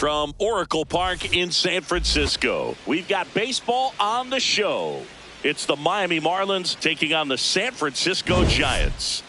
from Oracle Park in San Francisco. We've got baseball on the show. It's the Miami Marlins taking on the San Francisco Giants.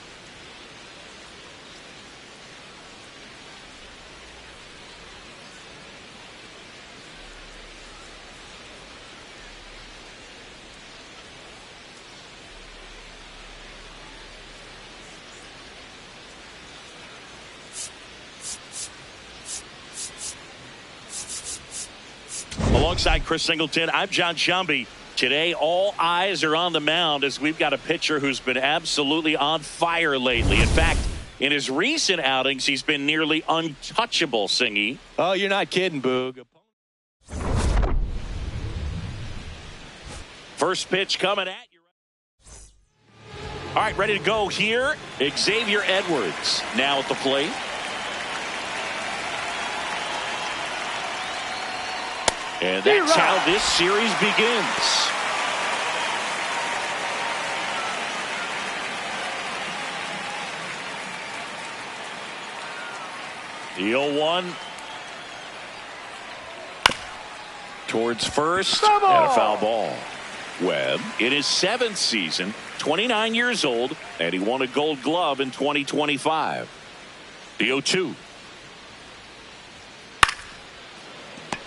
Alongside Chris Singleton, I'm John Shambi. Today, all eyes are on the mound as we've got a pitcher who's been absolutely on fire lately. In fact, in his recent outings, he's been nearly untouchable, Singy. Oh, you're not kidding, Boog. First pitch coming at you. All right, ready to go here. Xavier Edwards now at the plate. And that's how this series begins. The 0-1 towards first and a foul ball. Webb in his 7th season, 29 years old, and he won a Gold Glove in 2025. The 0-2.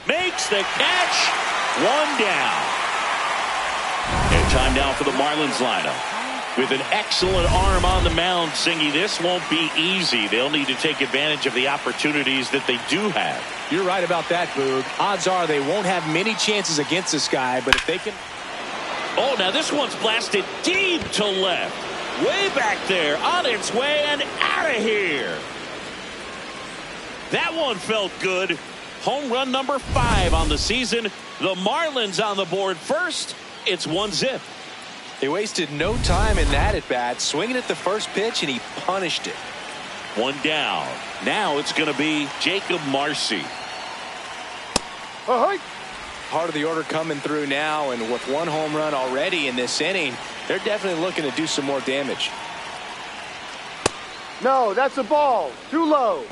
Makes the catch. One down. And time now for the Marlins lineup. With an excellent arm on the mound, Singy, this won't be easy. They'll need to take advantage of the opportunities that they do have. You're right about that, Boog. Odds are they won't have many chances against this guy, but if they can... Oh, now this one's blasted deep to left. Way back there, on its way and out of here. That one felt good. Home run number 5 on the season. The Marlins on the board first. It's 1-0. They wasted no time in that at bat, swinging at the first pitch, and he punished it. One down. Now it's going to be Jacob Marcy. Part of the order coming through now, and with 1 home run already in this inning, they're definitely looking to do some more damage. No, that's a ball. Too low.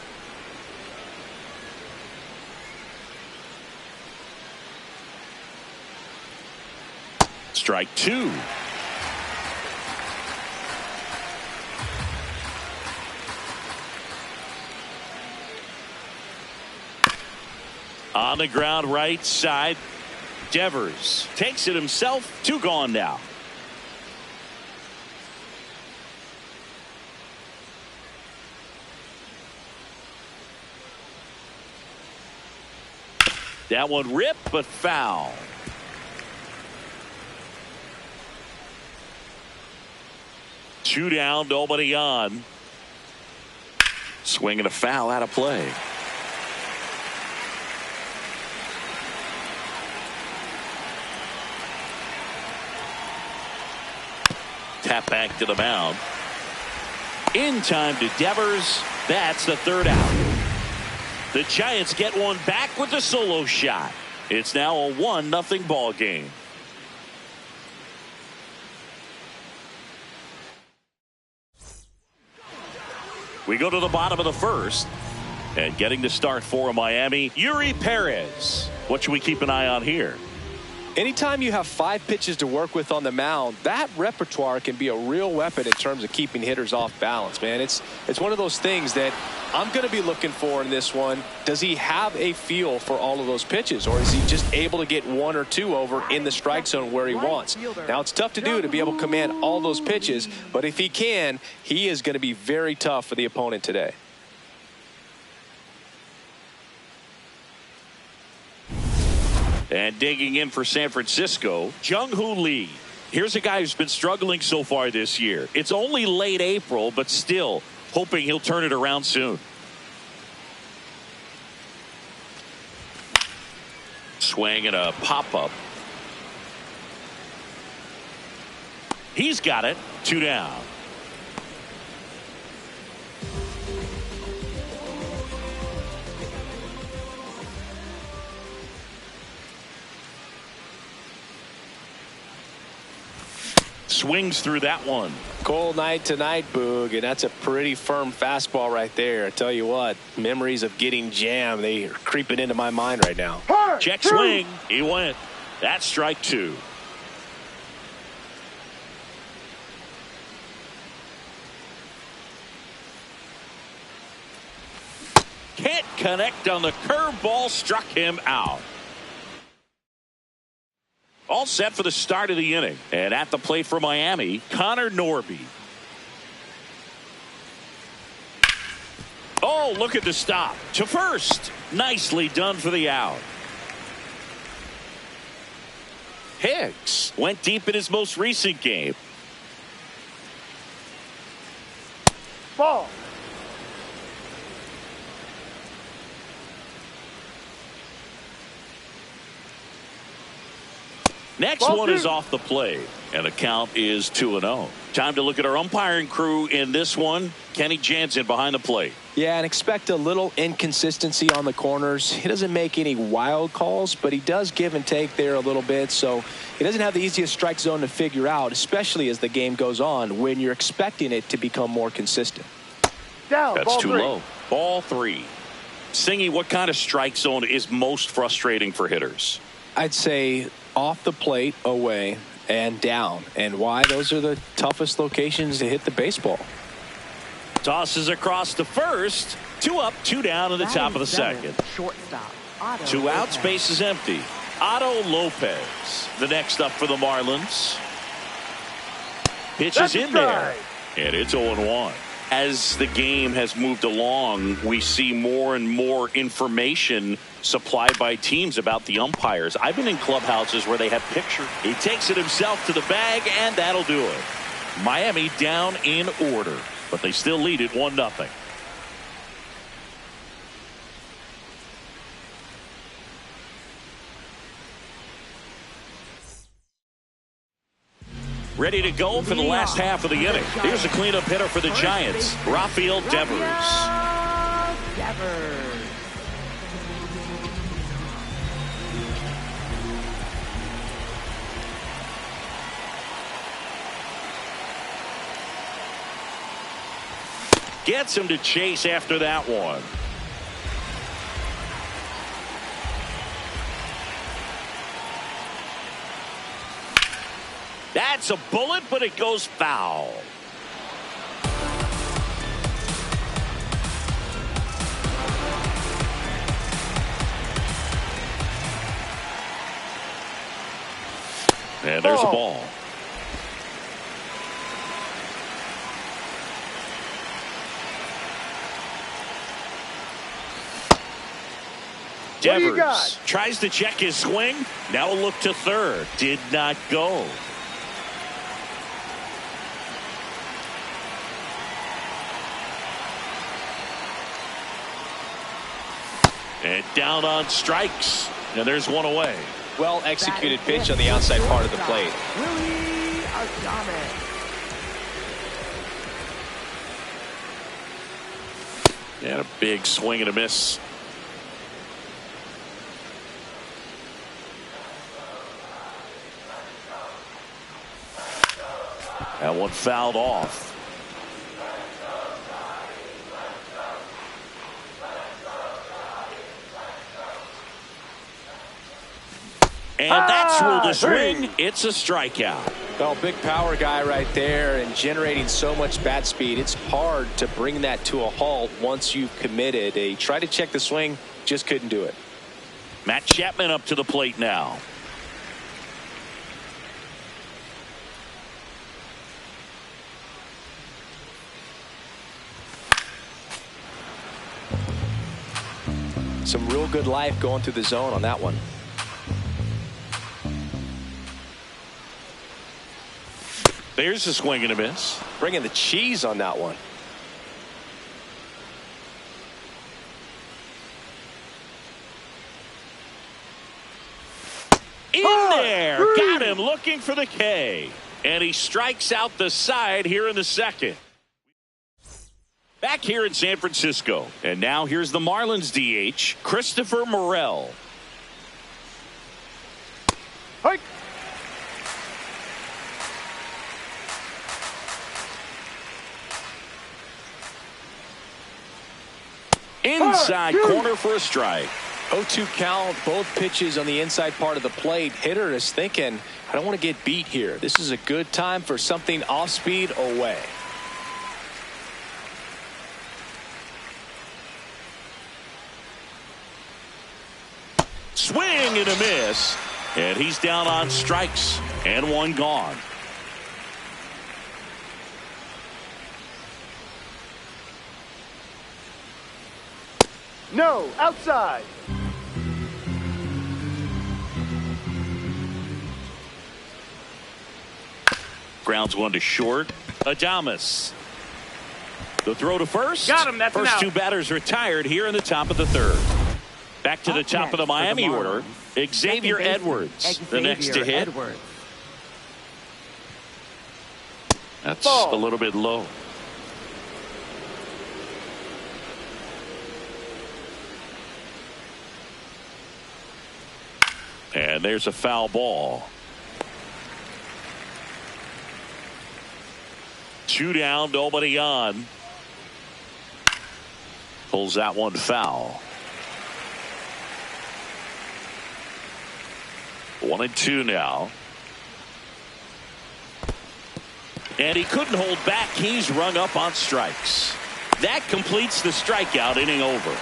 Strike 2. On the ground right side, Devers takes it himself. 2 gone now. That one ripped but foul. Two down, nobody on. Swing and a foul out of play. Tap back to the mound. In time to Devers. That's the 3rd out. The Giants get one back with the solo shot. It's now a 1-0 ball game. We go to the bottom of the first. And getting the start for Miami, Yuri Perez. What should we keep an eye on here? Anytime you have 5 pitches to work with on the mound, that repertoire can be a real weapon in terms of keeping hitters off balance, man. It's one of those things that I'm going to be looking for in this one. Does he have a feel for all of those pitches, or is he just able to get 1 or 2 over in the strike zone where he wants? Now, it's tough to do to be able to command all those pitches, but if he can, he is going to be very tough for the opponent today. And digging in for San Francisco, Jung-Hoo Lee. Here's a guy who's been struggling so far this year. It's only late April, but still hoping he'll turn it around soon. Swing and a pop-up. He's got it. 2 down. Swings through that one. Cold night tonight, Boog, and that's a pretty firm fastball right there. I tell you what, memories of getting jammed, they are creeping into my mind right now. Check swing. He went. That's strike two. Can't connect on the curveball, struck him out. All set for the start of the inning. And at the plate for Miami, Connor Norby. Oh, look at the stop. To first. Nicely done for the out. Hicks went deep in his most recent game. Ball. Next Ball one two. is off the plate, and the count is 2-0. Time to look at our umpiring crew in this one. Kenny Jansen behind the plate. Yeah, and expect a little inconsistency on the corners. He doesn't make any wild calls, but he does give and take there a little bit, so he doesn't have the easiest strike zone to figure out, especially as the game goes on when you're expecting it to become more consistent. Down. That's Ball too three. low. Ball three. Singy, what kind of strike zone is most frustrating for hitters? I'd say off the plate, away, and down. And why? Those are the toughest locations to hit the baseball. Tosses across to first. 2 up, 2 down in the top of the second. Shortstop. Otto 2 out, Lopez. space is empty. Otto Lopez, the next up for the Marlins. Pitch That's is a in there, strike. and it's 0-1. As the game has moved along, we see more and more information supplied by teams about the umpires. I've been in clubhouses where they have pictures. He takes it himself to the bag, and that'll do it. Miami down in order, but they still lead it 1-0. Ready to go for the last half of the inning. Here's the cleanup hitter for the Giants, Rafael Devers. Devers. Gets him to chase after that one. That's a bullet, but it goes foul. And there's a ball. What do you Devers got? tries to check his swing. Now a look to third. Did not go. And down on strikes. And there's one away. Well executed pitch on the outside part of the plate. Willie Adames. And a big swing and a miss. That one fouled off. And that's ruled a swing. It's a strikeout. Well, big power guy right there and generating so much bat speed. It's hard to bring that to a halt once you've committed. He tried to check the swing, just couldn't do it. Matt Chapman up to the plate now. Some real good life going through the zone on that one. There's a swing and a miss. Bringing the cheese on that one. In there. Got him looking for the K. And he strikes out the side here in the second. Back here in San Francisco. And now here's the Marlins DH, Christopher Morel. Hike. Inside corner for a strike. 0-2 count, both pitches on the inside part of the plate. Hitter is thinking, I don't want to get beat here. This is a good time for something off speed away. Swing and a miss. And he's down on strikes and one gone. No, outside. Grounds one to short. Adames. The throw to first. Got him. That's an First out. two batters retired here in the top of the third. Back to the Up top of the next for the Miami order. Marlins. Xavier Second baseman, Edwards, the next to hit. Edwards. That's Ball. a little bit low. And there's a foul ball. 2 down, nobody on. Pulls that one foul. 1-2 now. And he couldn't hold back. He's rung up on strikes. That completes the strikeout inning over.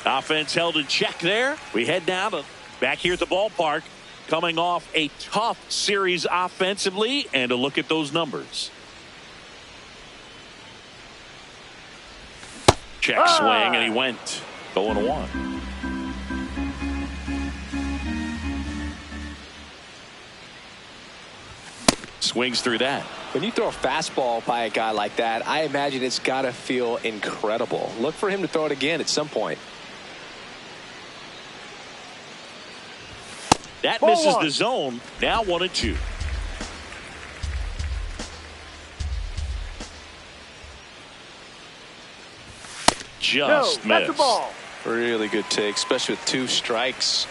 Offense held in check there. We head now to back here at the ballpark, coming off a tough series offensively, and a look at those numbers. Check swing, and he went 0-1. Swings through that. When you throw a fastball by a guy like that, I imagine it's got to feel incredible. Look for him to throw it again at some point. That Ball misses one. the zone. Now 1-2. Just No, that's a missed. ball. Really good take, especially with 2 strikes.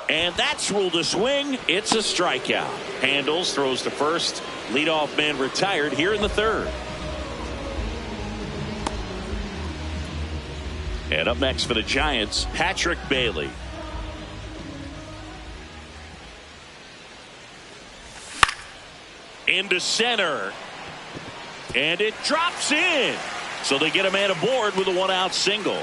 And that's ruled a swing. It's a strikeout. Handles, throws to first. Leadoff man retired here in the third. And up next for the Giants, Patrick Bailey. Into center. And it drops in. So they get a man aboard with a 1-out single.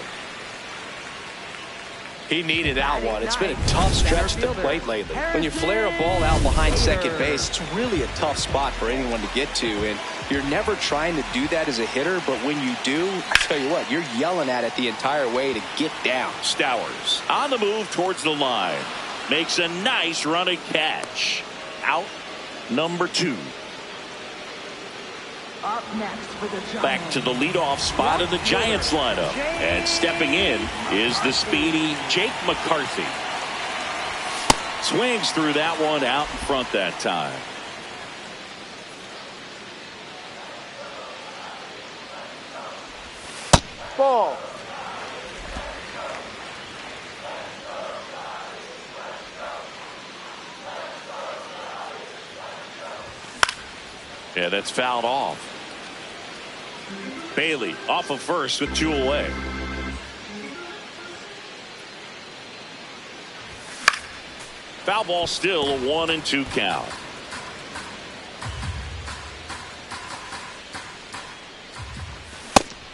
He needed that one. It's been a tough stretch at the plate lately. When you flare a ball out behind second base, it's really a tough spot for anyone to get to. And you're never trying to do that as a hitter, but when you do, I tell you what, you're yelling at it the entire way to get down. Stowers on the move towards the line. Makes a nice running catch. Out number 2. Up next for the Giants. Back to the leadoff spot in the Giants lineup. And stepping in is the speedy Jake McCarthy. Swings through that one out in front that time. Ball. Yeah, that's fouled off. Bailey off of first with 2 away. Foul ball, still a 1-2 count.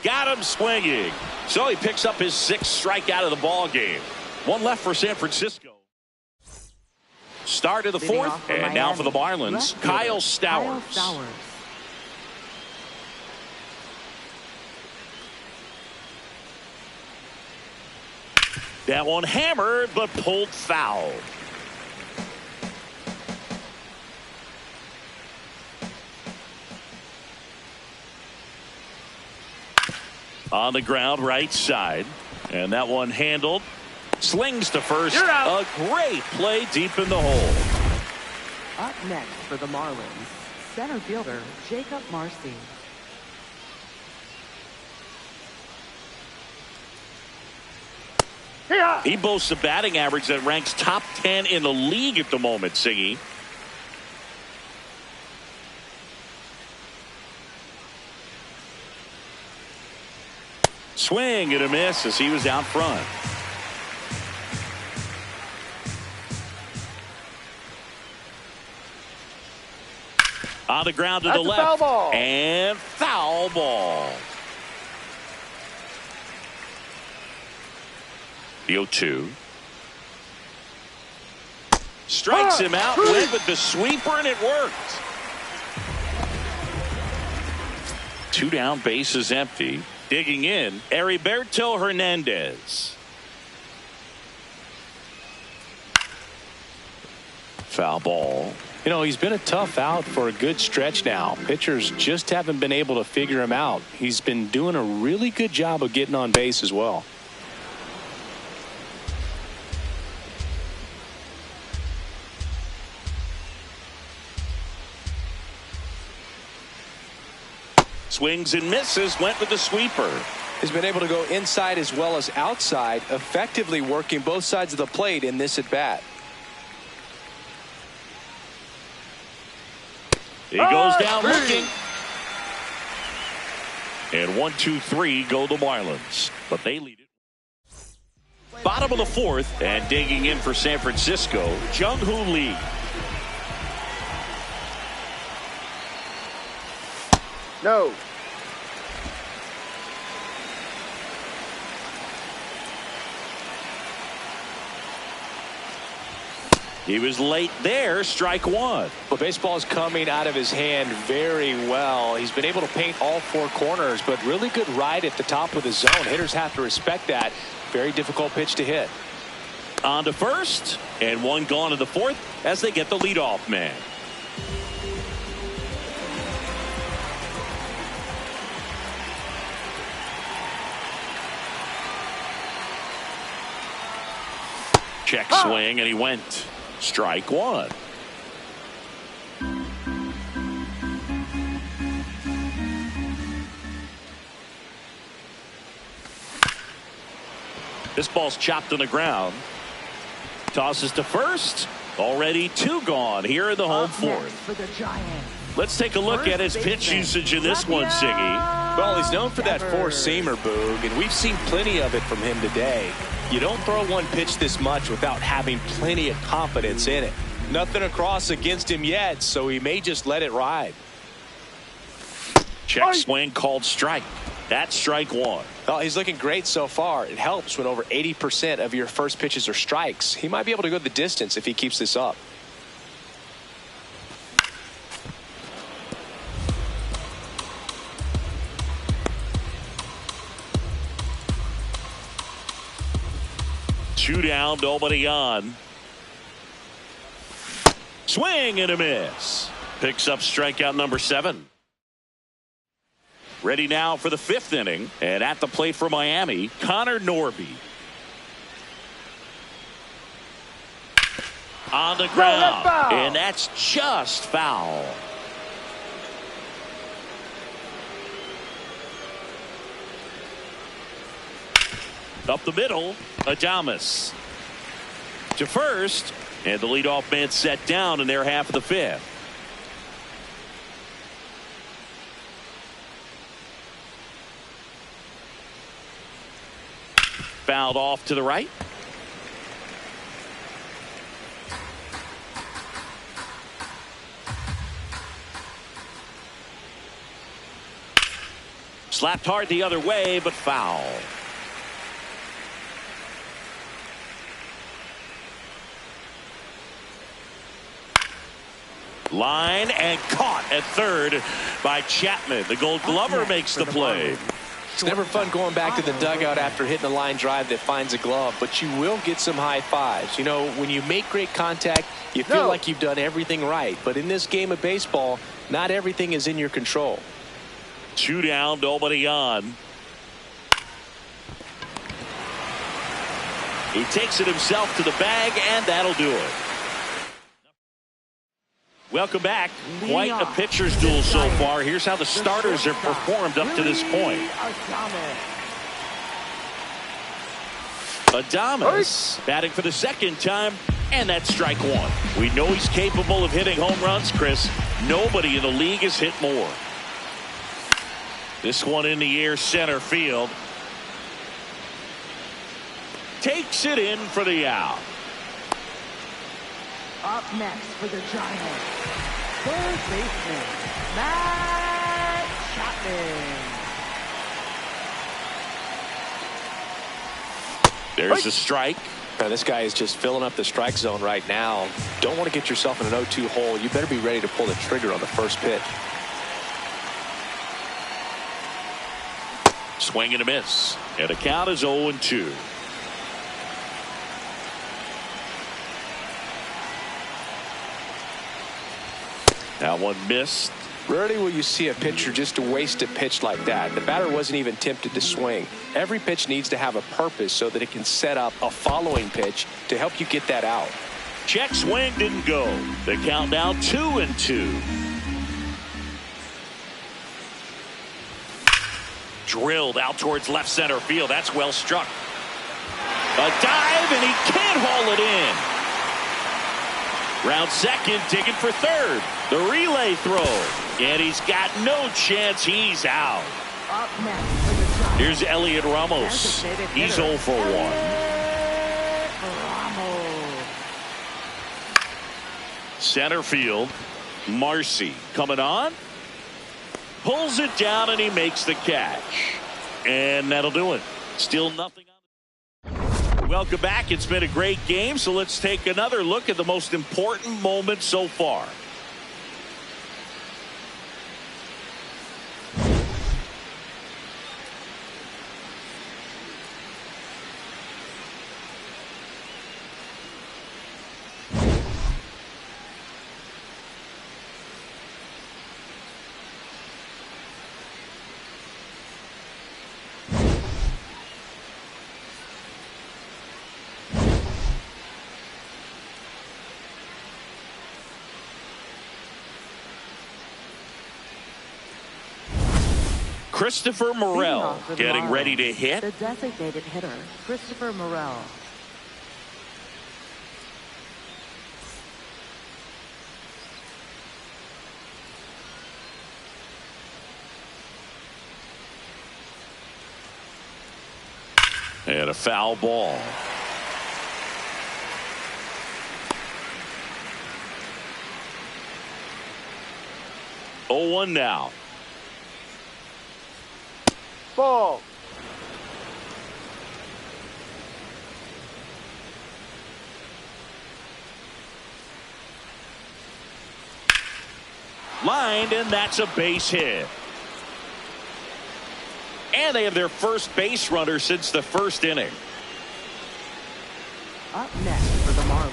Got him swinging. So he picks up his 6th strikeout of the ball game. 1 left for San Francisco. Start of the 4th, and now for the Marlins, Kyle Stowers. That one hammered, but pulled foul. On the ground, right side. And that one handled. Slings to first. You're out. A great play deep in the hole. Up next for the Marlins, center fielder Jacob Marcy. Hit He boasts a batting average that ranks top 10 in the league at the moment, Singy. Swing and a miss as he was out front. On the ground to the left. Foul ball. And foul ball. The 0-2. Strikes him out, went with the sweeper, and it worked. 2 down, bases empty. Digging in, Heriberto Hernandez. Foul ball. You know, he's been a tough out for a good stretch now. Pitchers just haven't been able to figure him out. He's been doing a really good job of getting on base as well. Swings and misses, went with the sweeper. He's been able to go inside as well as outside, effectively working both sides of the plate in this at bat. He goes down looking. And 1-2-3 go the Marlins. But they lead it. Bottom of the 4th, and digging in for San Francisco, Jung-Hoo Lee. No. He was late there, strike 1. But baseball is coming out of his hand very well. He's been able to paint all 4 corners, but really good ride at the top of the zone. Hitters have to respect that. Very difficult pitch to hit. On to first, and 1 gone in the 4th as they get the leadoff man. Check swing, and he went. Strike 1. This ball's chopped on the ground. Tosses to first. Already 2 gone here in the home 4th. For the Giants. Let's take a look at his pitch usage in this one, Siggy. Well, he's known for that 4-seamer, Boog, and we've seen plenty of it from him today. You don't throw one pitch this much without having plenty of confidence in it. Nothing across against him yet, so he may just let it ride. Check swing called strike. That's strike 1. Well, he's looking great so far. It helps when over 80% of your first pitches are strikes. He might be able to go the distance if he keeps this up. Two down, nobody on. Swing and a miss. Picks up strikeout number 7. Ready now for the 5th inning. And at the plate for Miami, Connor Norby. On the ground. And that's just foul. Up the middle, Adames to first, and the leadoff man set down in their half of the 5th. Fouled off to the right. Slapped hard the other way, but foul. Line and caught at third by Chapman. The Gold Glover makes the play. It's never fun going back to the dugout after hitting a line drive that finds a glove, but you will get some high fives. You know, when you make great contact, you feel like you've done everything right. But in this game of baseball, not everything is in your control. 2 down, nobody on. He takes it himself to the bag, and that'll do it. Welcome back. Quite a pitcher's duel so far. Here's how the starters have performed up to this point. Adames batting for the second time, and that's strike one. We know he's capable of hitting home runs, Chris. Nobody in the league has hit more. This one in the air, center field. Takes it in for the out. Up next for the Giants, third baseman, Matt Chapman. There's a strike. Now, this guy is just filling up the strike zone right now. Don't want to get yourself in an 0-2 hole. You better be ready to pull the trigger on the first pitch. Swing and a miss. And the count is 0-2. That one missed. Rarely will you see a pitcher just waste a pitch like that. The batter wasn't even tempted to swing. Every pitch needs to have a purpose so that it can set up a following pitch to help you get that out. Check swing didn't go. The count now 2-2. Drilled out towards left center field. That's well struck. A dive, and he can't haul it in. Round second, digging for third. The relay throw. And he's got no chance. He's out. Up next for the Giants, Here's Elliot Ramos. He's 0 for 1. Ramos. Center field. Marcy coming on. Pulls it down, and he makes the catch. And that'll do it. Still nothing. Welcome back. It's been a great game, so let's take another look at the most important moment so far. Christopher Morel getting ready to hit. The designated hitter, Christopher Morel. And a foul ball. Oh, 1 now. Ball. Lined, and that's a base hit. And they have their first base runner since the first inning. Up next for the Marlins,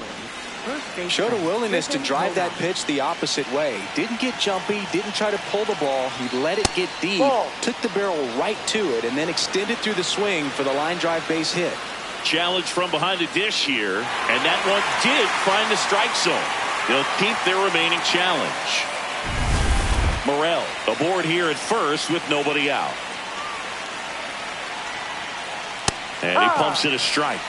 first baseman, Showed a willingness to Griffin drive that Rojas. pitch the opposite way. Didn't get jumpy, didn't try to pull the ball. He let it get deep, Ball. took the barrel right to it, and then extended through the swing for the line drive base hit. Challenge from behind the dish here, and that one did find the strike zone. They'll keep their remaining challenge. Morel aboard here at first with nobody out. And he pumps in a strike.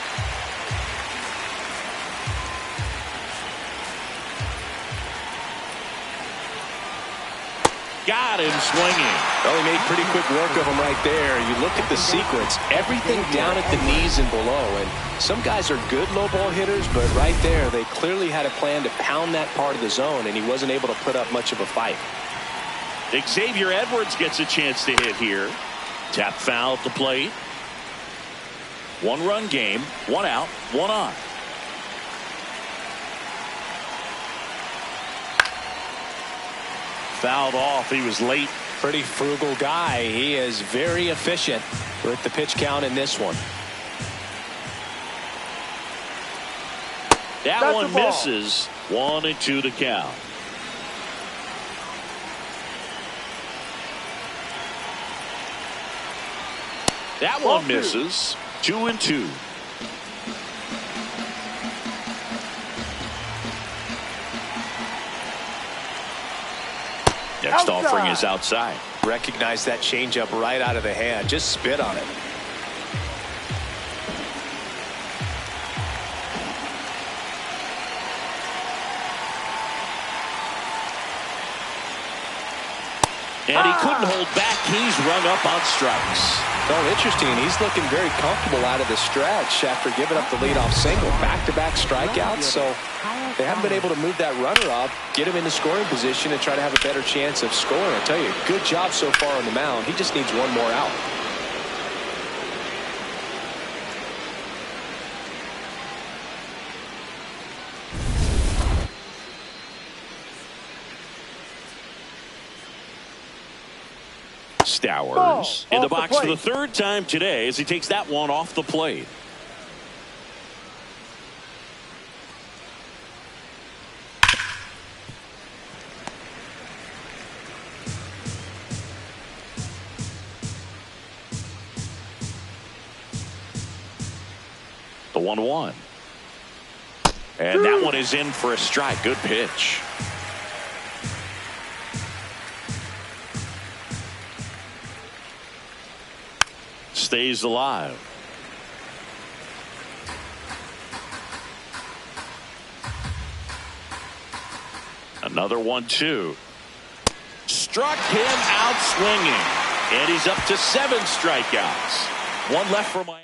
Got him swinging. Well, he made pretty quick work of him right there. You look at the sequence, everything down at the knees and below. And some guys are good low ball hitters, but right there, they clearly had a plan to pound that part of the zone, and he wasn't able to put up much of a fight. Xavier Edwards gets a chance to hit here. Tap foul at the plate. 1-run game, 1 out, 1 on. Fouled off. He was late. Pretty frugal guy. He is very efficient with the pitch count in this one. That That's one a ball. misses. 1-2 to count. That Ball one two. misses. 2-2. Next Outside. offering is outside. Recognize that changeup right out of the hand. Just spit on it. And he couldn't hold back. He's rung up on strikes. Oh, interesting. He's looking very comfortable out of the stretch after giving up the leadoff single. Back-to-back strikeouts, so they haven't been able to move that runner up, get him in the scoring position, and try to have a better chance of scoring. I tell you, good job so far on the mound. He just needs one more out. Stowers in the box for the third time today as he takes that one off the plate. The 1-1. And that one is in for a strike. Good pitch. Stays alive. Another 1-2. Struck him out swinging. And he's up to 7 strikeouts. One left for Miami.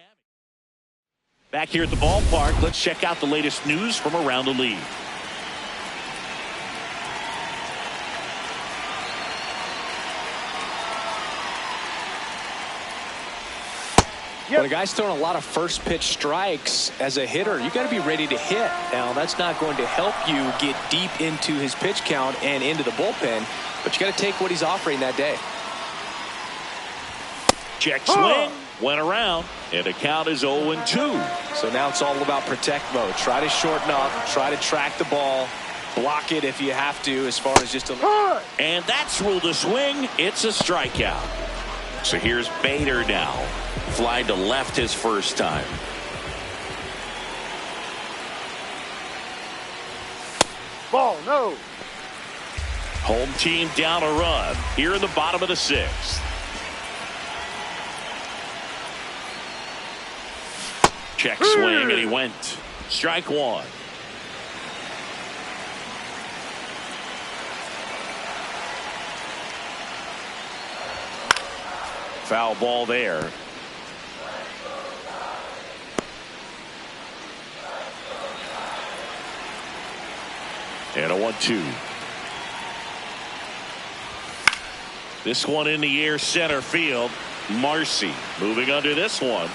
Back here at the ballpark, let's check out the latest news from around the league. When a guy's throwing a lot of first pitch strikes as a hitter, you got to be ready to hit. Now, that's not going to help you get deep into his pitch count and into the bullpen, but you got to take what he's offering that day. Check swing, went around, and the count is 0-2. So now it's all about protect mode. Try to shorten up, try to track the ball, block it if you have to, as far as just a... And that's ruled a swing. It's a strikeout. So here's Bader now. Fly to left his first time. Ball, no. Home team down a run here in the bottom of the 6th. Check swing, and he went. Strike 1. Foul ball there. And a 1-2. This one in the air, center field. Marcy moving under this one.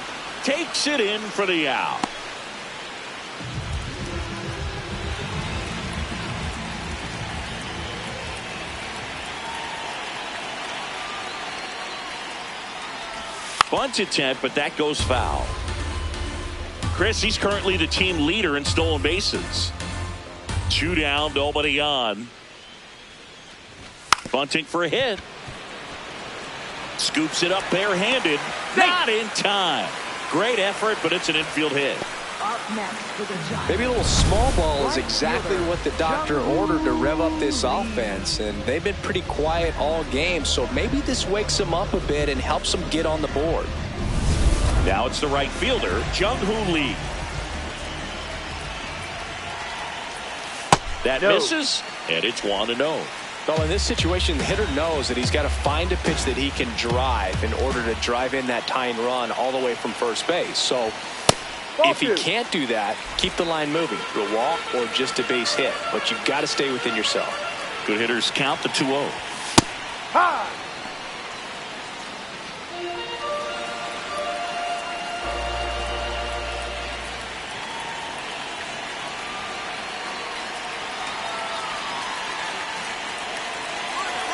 Takes it in for the out. Bunt attempt, but that goes foul. Chris, he's currently the team leader in stolen bases. 2 down, nobody on. Bunting for a hit. Scoops it up barehanded. Not in time. Great effort, but it's an infield hit. Up next for the Giants. Maybe a little small ball is exactly what the doctor ordered to rev up this offense, and they've been pretty quiet all game, so maybe this wakes them up a bit and helps them get on the board. Now it's the right fielder, Jung-Hoo Lee. That misses, and it's 1-0. Well, in this situation, the hitter knows that he's got to find a pitch that he can drive in order to drive in that tying run all the way from first base. So if he can't do that, keep the line moving through a walk or just a base hit. But you've got to stay within yourself. Good hitters count the 2-0. Ha!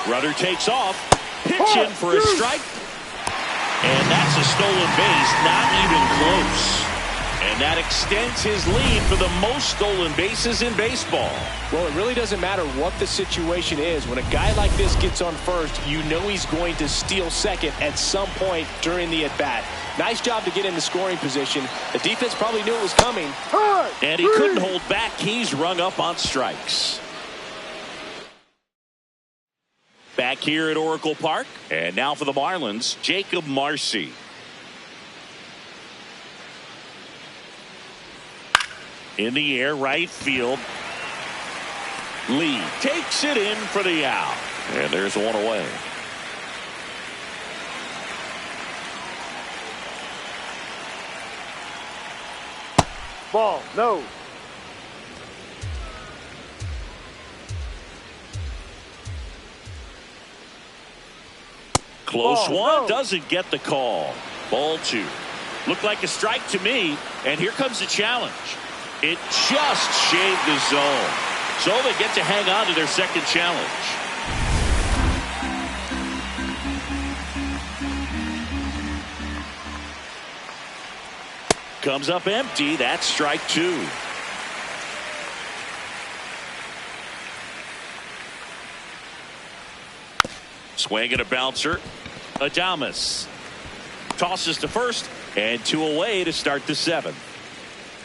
Runner takes off, pitch in for a strike, and that's a stolen base, not even close. And that extends his lead for the most stolen bases in baseball. Well, it really doesn't matter what the situation is. When a guy like this gets on first, you know he's going to steal second at some point during the at-bat. Nice job to get in the scoring position. The defense probably knew it was coming. And he couldn't hold back. He's rung up on strikes. Back here at Oracle Park. And now for the Marlins, Jacob Marcy. In the air, right field. Lee takes it in for the out. And there's one away. Ball, no. Close Ball, one, no. doesn't get the call. Ball 2. Looked like a strike to me, and here comes the challenge. It just shaved the zone. So they get to hang on to their second challenge. Comes up empty. That's strike 2. Swing and a bouncer. Adames tosses to first, and 2 away to start the 7th.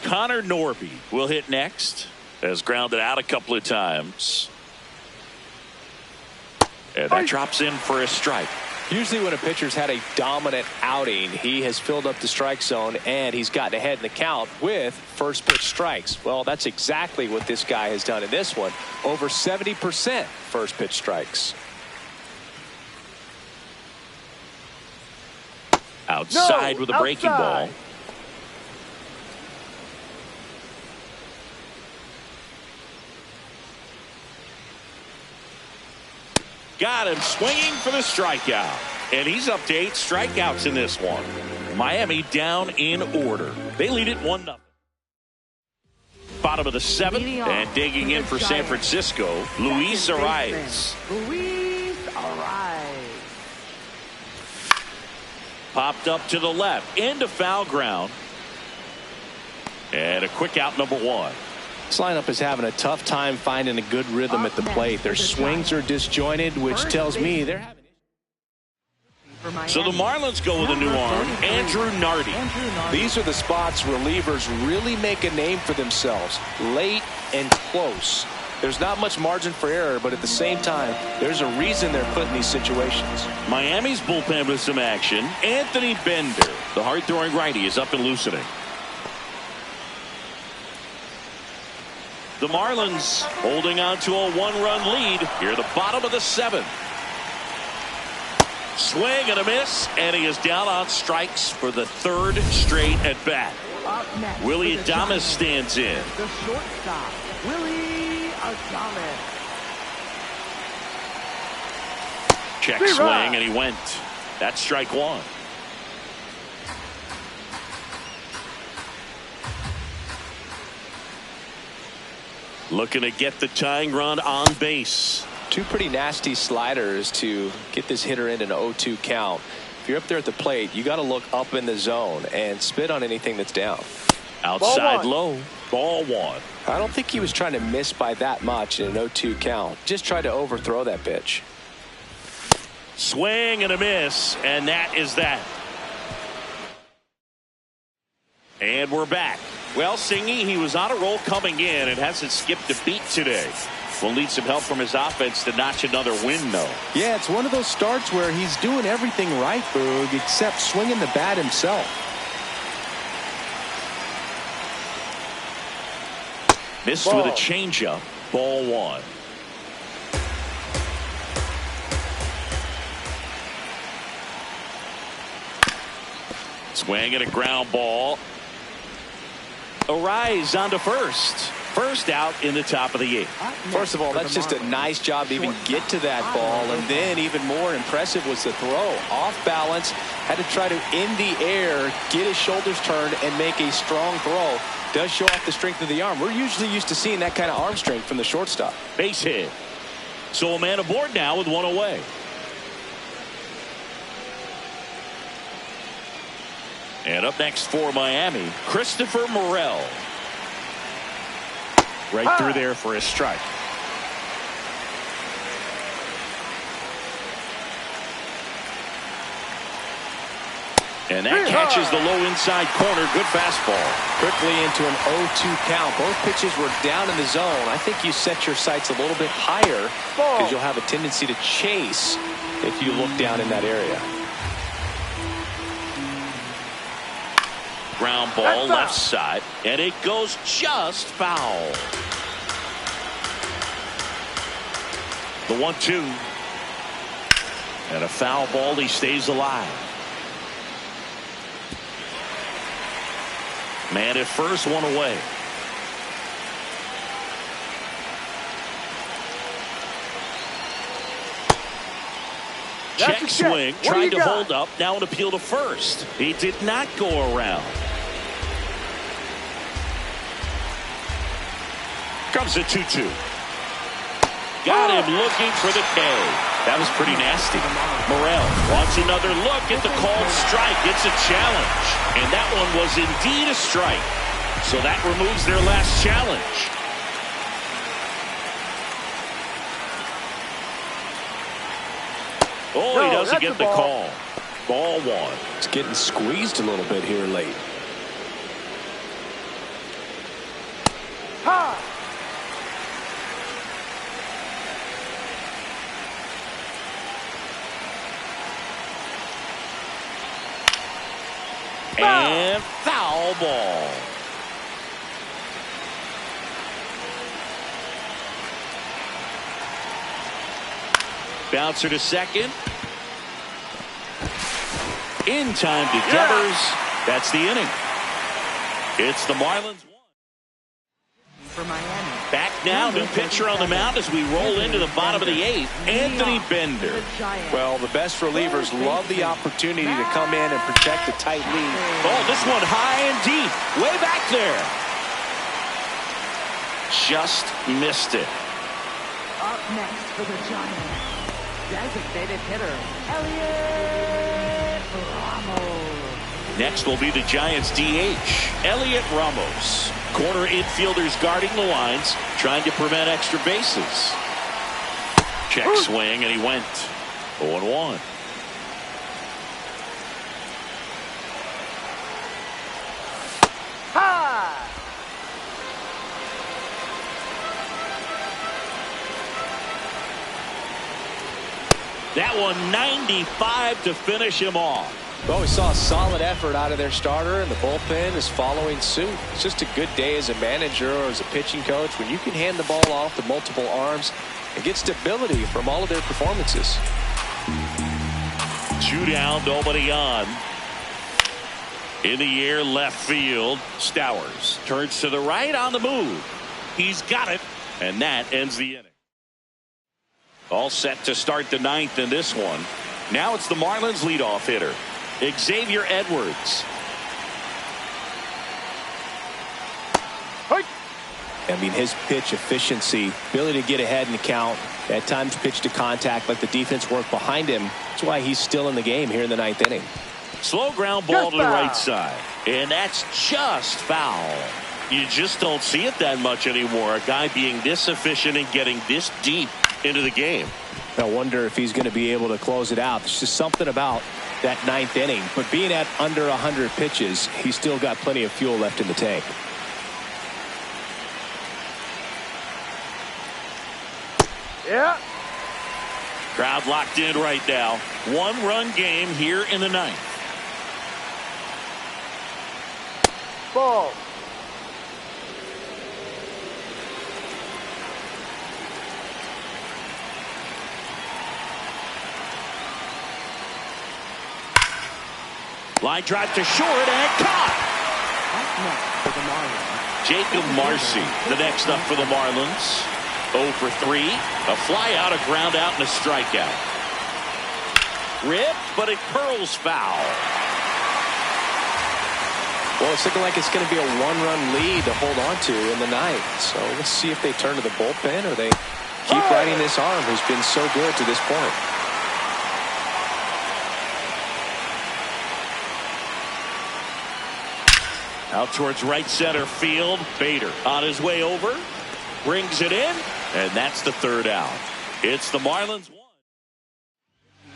Connor Norby will hit next. Has grounded out a couple of times. And that drops in for a strike. Usually when a pitcher's had a dominant outing, he has filled up the strike zone and he's gotten ahead in the count with first pitch strikes. Well, that's exactly what this guy has done in this one. Over 70% first pitch strikes. Outside with a breaking ball. Got him swinging for the strikeout. And he's up to 8 strikeouts in this one. Miami down in order. They lead it 1-0. Bottom of the 7th, and digging in for San Francisco, Luis Arias. Luis Arias. Popped up to the left, into foul ground. And a quick out, number 1. This lineup is having a tough time finding a good rhythm at the plate. Their swings are disjointed, which tells me they're having. So the Marlins go with a new arm, Andrew Nardi. These are the spots relievers really make a name for themselves. Late and close. There's not much margin for error, but at the same time, there's a reason they're put in these situations. Miami's bullpen with some action. Anthony Bender, the hard-throwing righty, is up and loosening. The Marlins holding on to a 1-run lead here at the bottom of the 7th. Swing and a miss, and he is down on strikes for the 3rd straight at bat. Willie Adames stands in. The shortstop, Willie Adames. Check swing, and he went. That's strike 1. Looking to get the tying run on base. 2 pretty nasty sliders to get this hitter in an 0-2 count. If you're up there at the plate, you got to look up in the zone and spit on anything that's down. Outside low. Ball 1. I don't think he was trying to miss by that much in an 0-2 count. Just tried to overthrow that pitch. Swing and a miss, and that is that. And we're back. Well, Singy, he was on a roll coming in and hasn't skipped a beat today. Will need some help from his offense to notch another win, though. Yeah, it's one of those starts where he's doing everything right, Boog, except swinging the bat himself. Missed with a changeup. Ball 1. Swing and a ground ball. Arias on to first. First out in the top of the 8th. First of all, that's just a nice job to even get to that ball. And then even more impressive was the throw. Off balance. Had to try to, in the air, get his shoulders turned and make a strong throw. Does show off the strength of the arm. We're usually used to seeing that kind of arm strength from the shortstop. Base hit. So a man aboard now with 1 away. And up next for Miami, Christopher Morel. Right through there for a strike. And that catches the low inside corner. Good fastball. Quickly into an 0-2 count. Both pitches were down in the zone. I think you set your sights a little bit higher because you'll have a tendency to chase if you look down in that area. Ground ball left side, and it goes just foul. The 1-2. And a foul ball. He stays alive. Man at first, one away. Check swing, tried to hold up, now an appeal to first. He did not go around. Comes a 2-2. Got him looking for the K. That was pretty nasty. Morrell wants another look at the called strike. It's a challenge. And that one was indeed a strike. So that removes their last challenge. Oh, no, he doesn't get the call. Ball one. It's getting squeezed a little bit here late. Ha! And foul ball. Bouncer to second. In time to Devers. That's the inning. It's the Marlins 1. For Miami. Back now, new pitcher on the mound as we roll into the bottom of the 8th. Anthony Bender. Well, the best relievers love the opportunity to come in and protect a tight lead. Oh, this one high and deep. Way back there. Just missed it. Up next for the Giants, designated hitter, Elliot Ramos. Next will be the Giants DH, Elliot Ramos. Corner infielders guarding the lines, trying to prevent extra bases. Check swing, and he went 0-1. That one 95 to finish him off. Well, we saw a solid effort out of their starter, and the bullpen is following suit. It's just a good day as a manager or as a pitching coach when you can hand the ball off to multiple arms and get stability from all of their performances. 2 down, nobody on. In the air, left field. Stowers turns to the right on the move. He's got it, and that ends the inning. All set to start the 9th in this one. Now it's the Marlins leadoff hitter, Xavier Edwards. I mean, his pitch efficiency, ability to get ahead in the count, at times pitch to contact, let the defense work behind him. That's why he's still in the game here in the 9th inning. Slow ground ball to the right side, and that's just foul. You just don't see it that much anymore. A guy being this efficient and getting this deep into the game. I wonder if he's going to be able to close it out. There's just something about that 9th inning. But being at under 100 pitches, he's still got plenty of fuel left in the tank. Yeah. Crowd locked in right now. 1-run game here in the 9th. Ball. Line drive to short and caught. Up next for the Marlins, Jacob Marcy, the next up for the Marlins. 0 for 3. A fly out, a ground out, and a strikeout. Ripped, but it curls foul. Well, it's looking like it's going to be a 1-run lead to hold on to in the 9th. So let's see if they turn to the bullpen or they keep riding this arm who's been so good to this point. Out towards right center field. Bader on his way over. Brings it in. And that's the 3rd out. It's the Marlins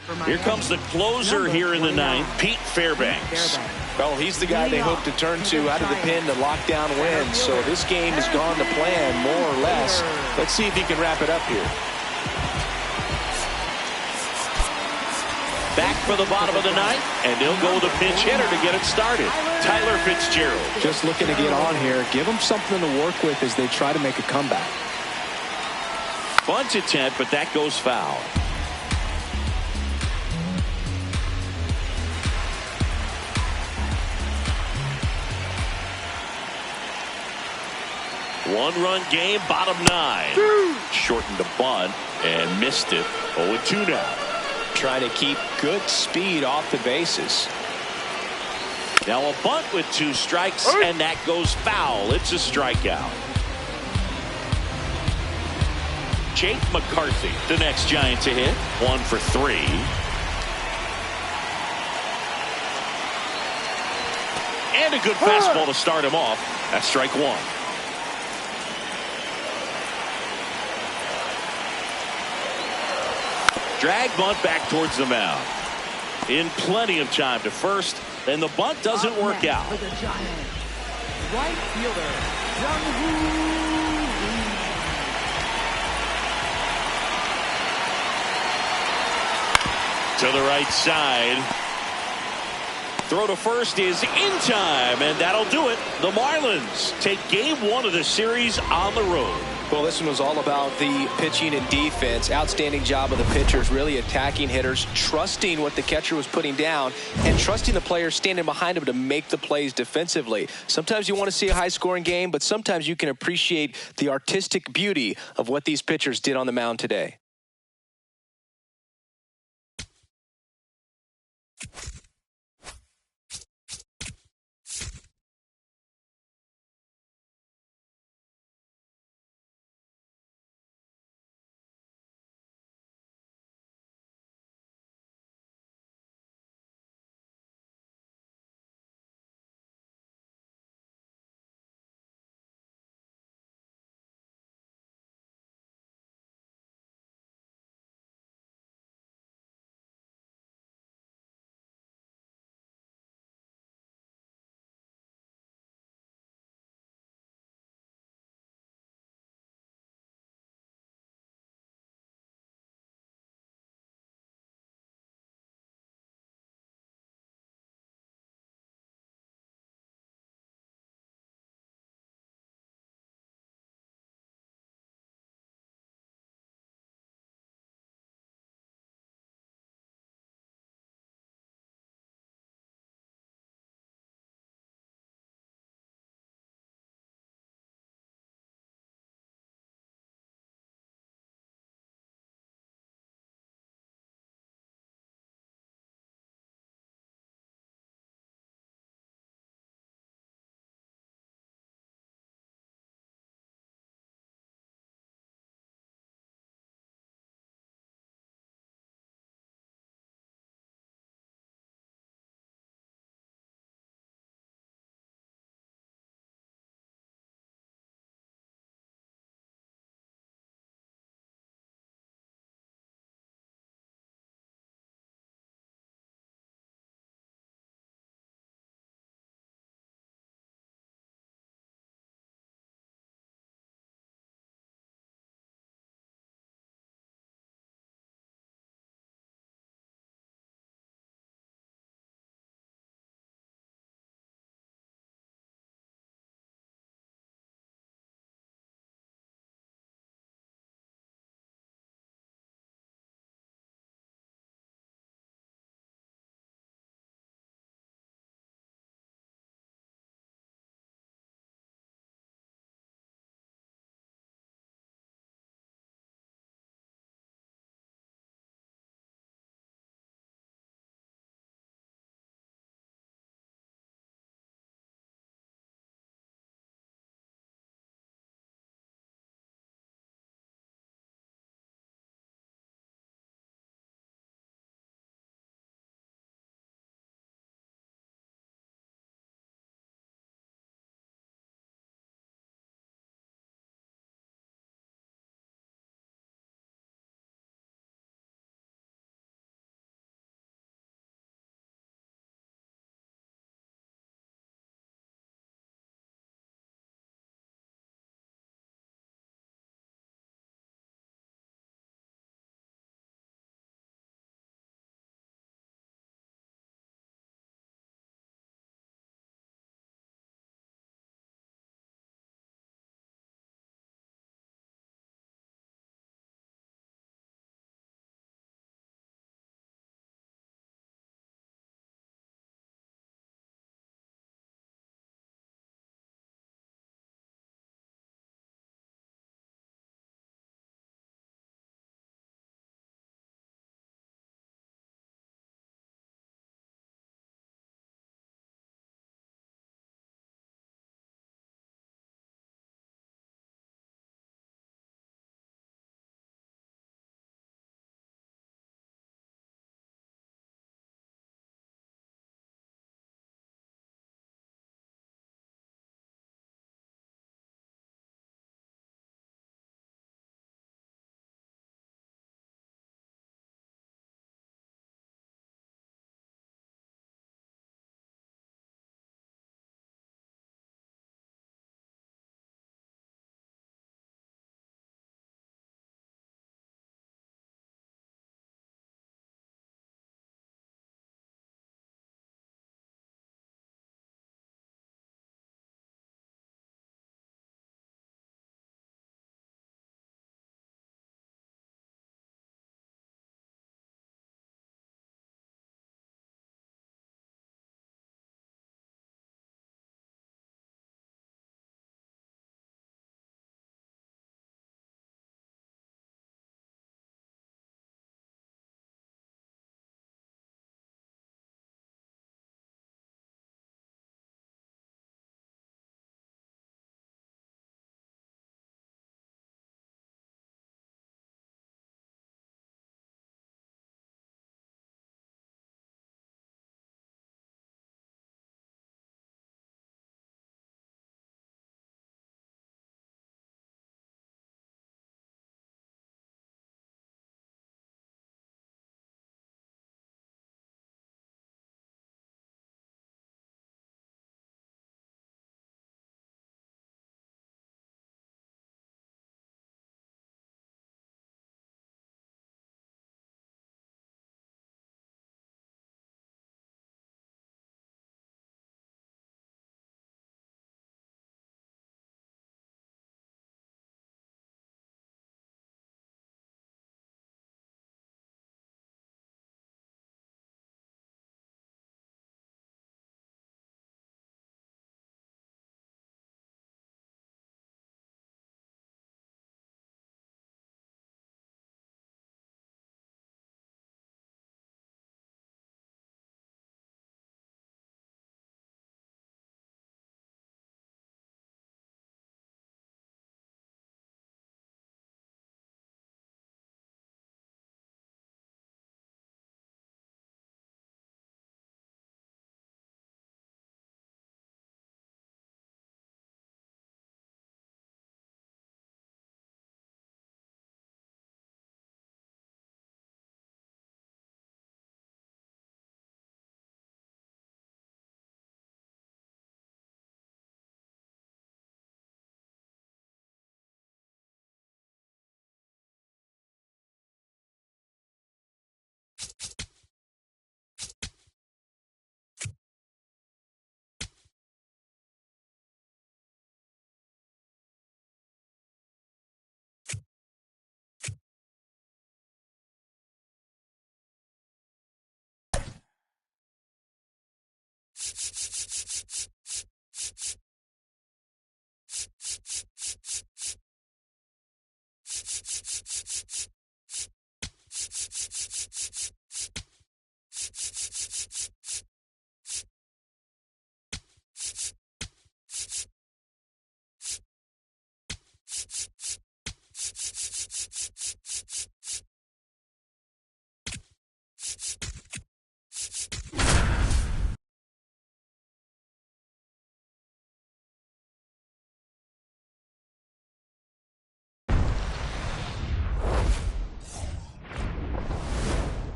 1. Here comes the closer here in the 9th, Pete Fairbanks. Well, he's the guy they hope to turn to out of the pen to lock down wins. So this game has gone to plan, more or less. Let's see if he can wrap it up here. Back for the bottom of the 9th, and they'll go with a pinch hitter to get it started. Tyler Fitzgerald. Just looking to get on here. Give them something to work with as they try to make a comeback. Bunt attempt, but that goes foul. One-run game, bottom 9. Shortened a bunt and missed it. 0-2 now. Trying to keep good speed off the bases. Now a bunt with 2 strikes, and that goes foul. It's a strikeout. Jake McCarthy, the next Giant to hit. 1 for 3. And a good fastball to start him off. That's strike 1. Drag bunt back towards the mound. In plenty of time to first, and the bunt doesn't work out. For the Giants, right fielder, Jung-Hoo Lee. To the right side. Throw to first is in time, and that'll do it. The Marlins take game 1 of the series on the road. Well, this one was all about the pitching and defense. Outstanding job of the pitchers, really attacking hitters, trusting what the catcher was putting down, and trusting the players standing behind him to make the plays defensively. Sometimes you want to see a high-scoring game, but sometimes you can appreciate the artistic beauty of what these pitchers did on the mound today.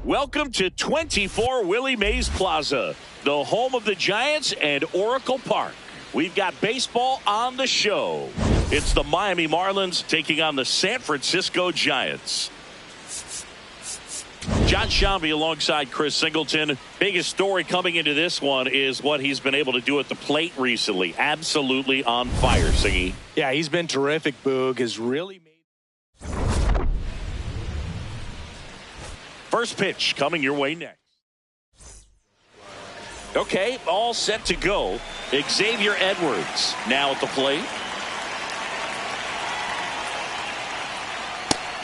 Welcome to 24 Willie Mays Plaza, the home of the Giants and Oracle Park. We've got baseball on the show. It's the Miami Marlins taking on the San Francisco Giants. John Shambi alongside Chris Singleton. Biggest story coming into this one is what he's been able to do at the plate recently. Absolutely on fire, Singy. Yeah, he's been terrific, Boog. Has really made... First pitch coming your way next. Okay, all set to go. Xavier Edwards now at the plate.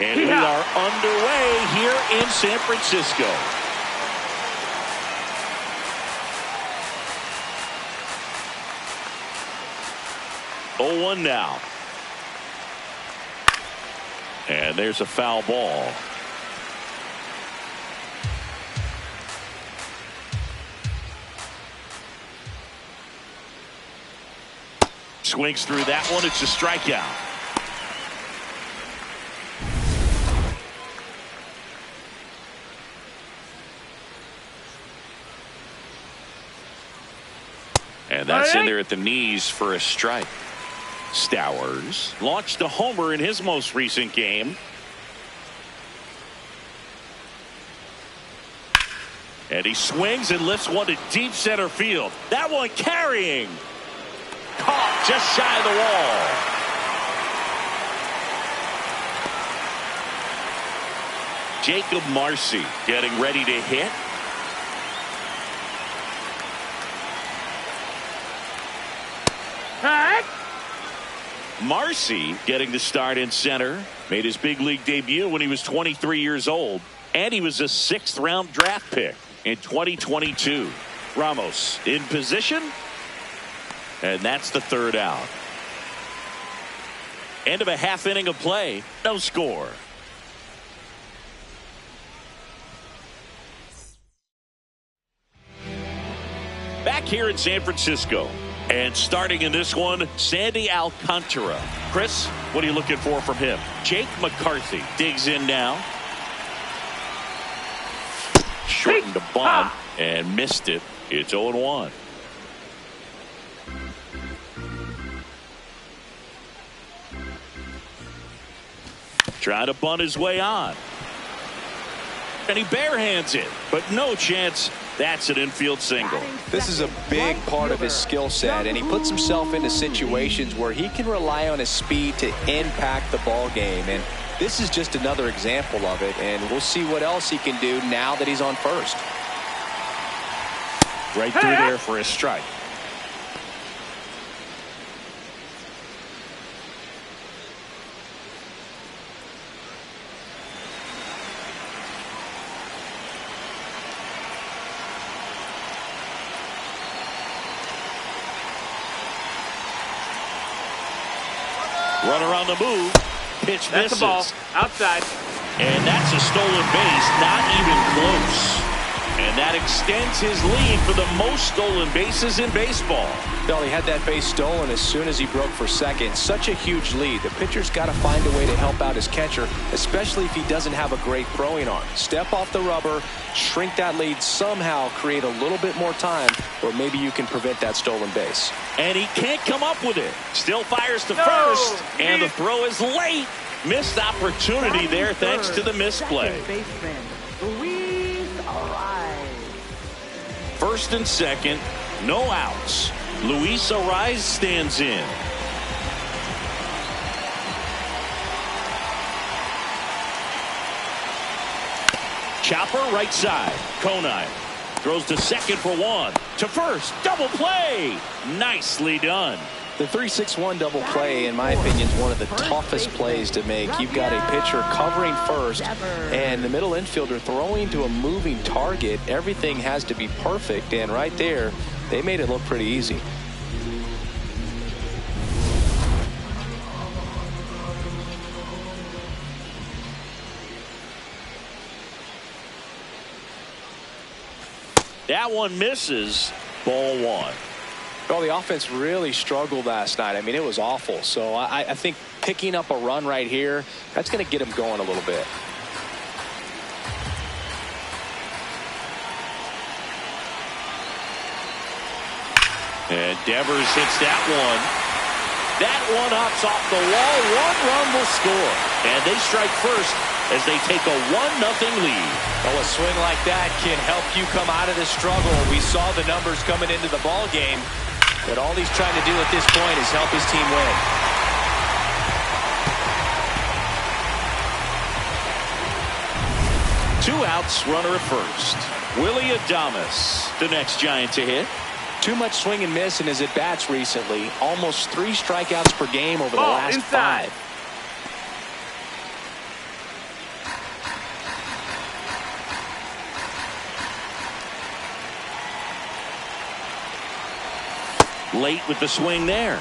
And we are underway here in San Francisco. Oh, 1 now. And there's a foul ball. Swings through that one. It's a strikeout. And that's in there at the knees for a strike. Stowers launched a homer in his most recent game. And he swings and lifts one to deep center field. That one carrying. Caught just shy of the wall. Jacob Marcy getting ready to hit. Marcy getting the start in center. Made his big league debut when he was 23 years old. And he was a 6th round draft pick in 2022. Ramos in position. And that's the 3rd out. End of a half inning of play. No score. Back here in San Francisco. And starting in this one, Sandy Alcantara. Chris, what are you looking for from him? Jake McCarthy digs in now. Shortened the bunt and missed it. It's 0-1. Trying to bunt his way on. And he barehands it, but no chance. That's an infield single. This is a big part of his skill set, and he puts himself into situations where he can rely on his speed to impact the ball game. And this is just another example of it, and we'll see what else he can do now that he's on first. Right through there for a strike. Runner on the move. Pitch misses. That's the ball. Outside. And that's a stolen base. Not even close. And that extends his lead for the most stolen bases in baseball. Well, he had that base stolen as soon as he broke for second. Such a huge lead. The pitcher's got to find a way to help out his catcher, especially if he doesn't have a great throwing arm. Step off the rubber, shrink that lead somehow, create a little bit more time, or maybe you can prevent that stolen base. And he can't come up with it. Still fires to first, and the throw is late. Missed opportunity there thanks to the misplay. First and second, no outs. Luis Ariz stands in. Chopper right side. Conine throws to second for 1. To first. Double play. Nicely done. The 3-6-1 double play, in my opinion, is one of the toughest plays to make. You've got a pitcher covering first and the middle infielder throwing to a moving target. Everything has to be perfect, and right there, they made it look pretty easy. That one misses. Ball 1. Well, the offense really struggled last night. I mean, it was awful. So I think picking up a run right here, that's going to get him going a little bit. And Devers hits that one. That one hops off the wall. 1 run will score. And they strike first as they take a 1-0 lead. Well, a swing like that can help you come out of the struggle. We saw the numbers coming into the ball game, but all he's trying to do at this point is help his team win. Two outs, runner at first. Willie Adames, the next Giant to hit. Too much swing and miss in his at-bats recently. Almost 3 strikeouts per game over the last inside. 5. Late with the swing there.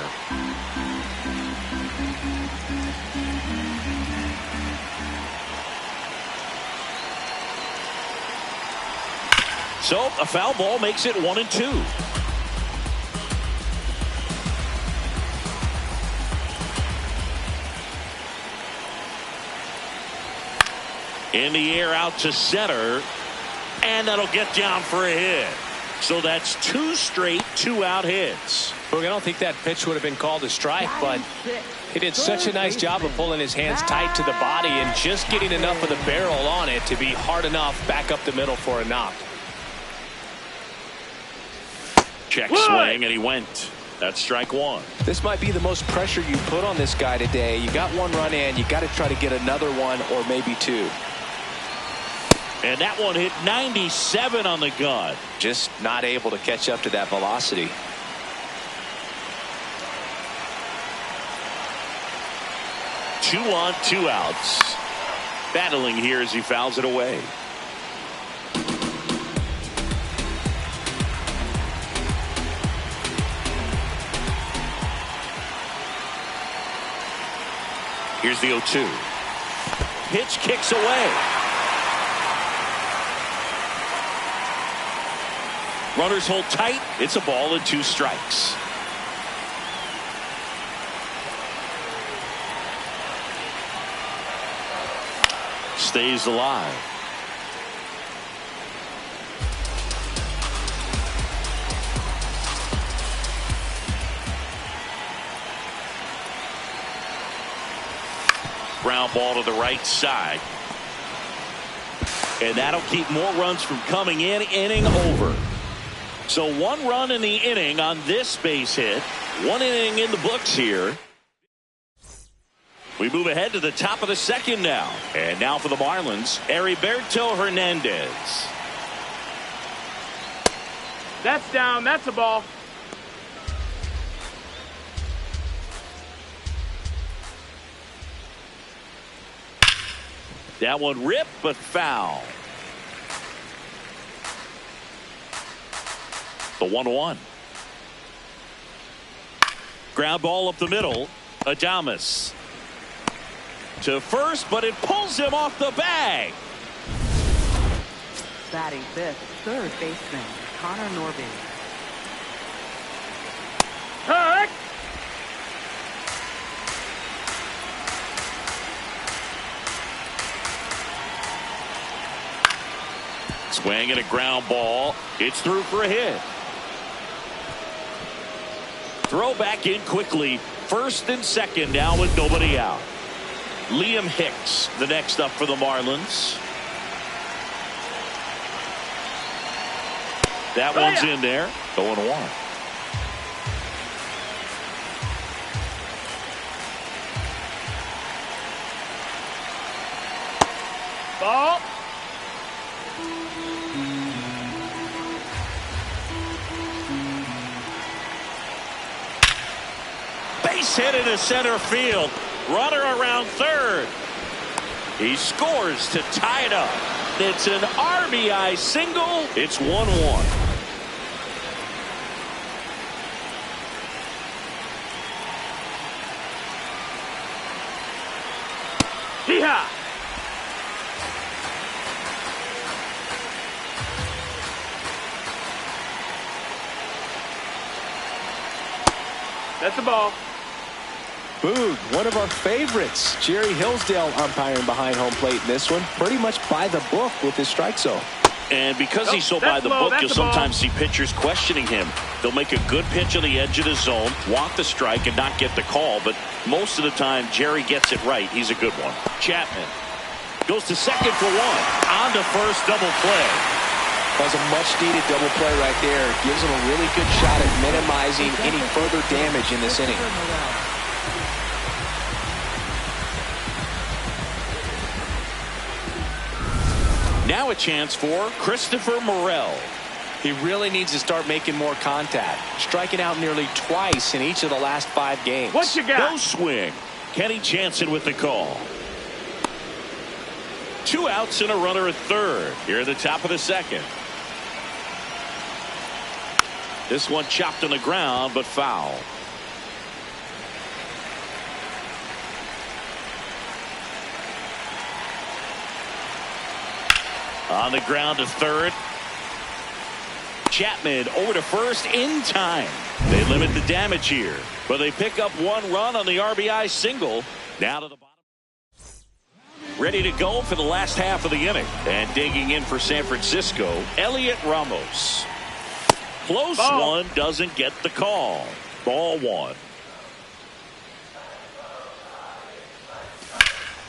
So a foul ball makes it 1-2. In the air out to center, and that'll get down for a hit. So that's 2 straight 2-out hits. Look, I don't think that pitch would have been called a strike, but he did such a nice job of pulling his hands tight to the body and just getting enough of the barrel on it to be hard enough back up the middle for a knock. Check swing, and he went. That's strike 1. This might be the most pressure you put on this guy today. You got 1 run in. You got to try to get another 1 or maybe 2. And that one hit 97 on the gun. Just not able to catch up to that velocity. Two on, 2 outs. Battling here as he fouls it away. Here's the 0-2. Pitch kicks away. Runners hold tight. It's a ball and 2 strikes. Stays alive. Ground ball to the right side. And that'll keep more runs from coming in. Inning over. So 1 run in the inning on this base hit. 1 inning in the books here. We move ahead to the top of the 2nd now. And now for the Marlins, Heriberto Hernandez. That's down. That's a ball. That one ripped but foul. The 1-1. Ground ball up the middle. Adames to first, but it pulls him off the bag. Batting 5th, 3rd baseman, Connor Norby. Hurt. Swing and a ground ball. It's through for a hit. Throw back in quickly. 1st and 2nd now with nobody out. Liam Hicks, the next up for the Marlins. That one's in there. 0-1. Ball. Base hit into center field. Runner around 3rd. He scores to tie it up. It's an RBI single. It's 1-1. Hee-haw. That's a ball. Boog, one of our favorites. Jerry Hillsdale umpiring behind home plate in this one. Pretty much by the book with his strike zone. And because he's so by the book, you'll sometimes see pitchers questioning him. They'll make a good pitch on the edge of the zone, want the strike, and not get the call. But most of the time, Jerry gets it right. He's a good one. Chapman goes to second for one. On to first, double play. That was a much-needed double play right there. Gives him a really good shot at minimizing any further damage in this inning. Now a chance for Christopher Morel. He really needs to start making more contact. Striking out nearly twice in each of the last 5 games. What you got? No swing. Kenny Jansen with the call. 2 outs and a runner at third. Here at the top of the second. This one chopped on the ground, but foul. On the ground to third. Chapman over to first in time. They limit the damage here, but they pick up 1 run on the RBI single. Now to the bottom. Ready to go for the last half of the inning. And digging in for San Francisco, Elliot Ramos. Close one, doesn't get the call. Ball 1.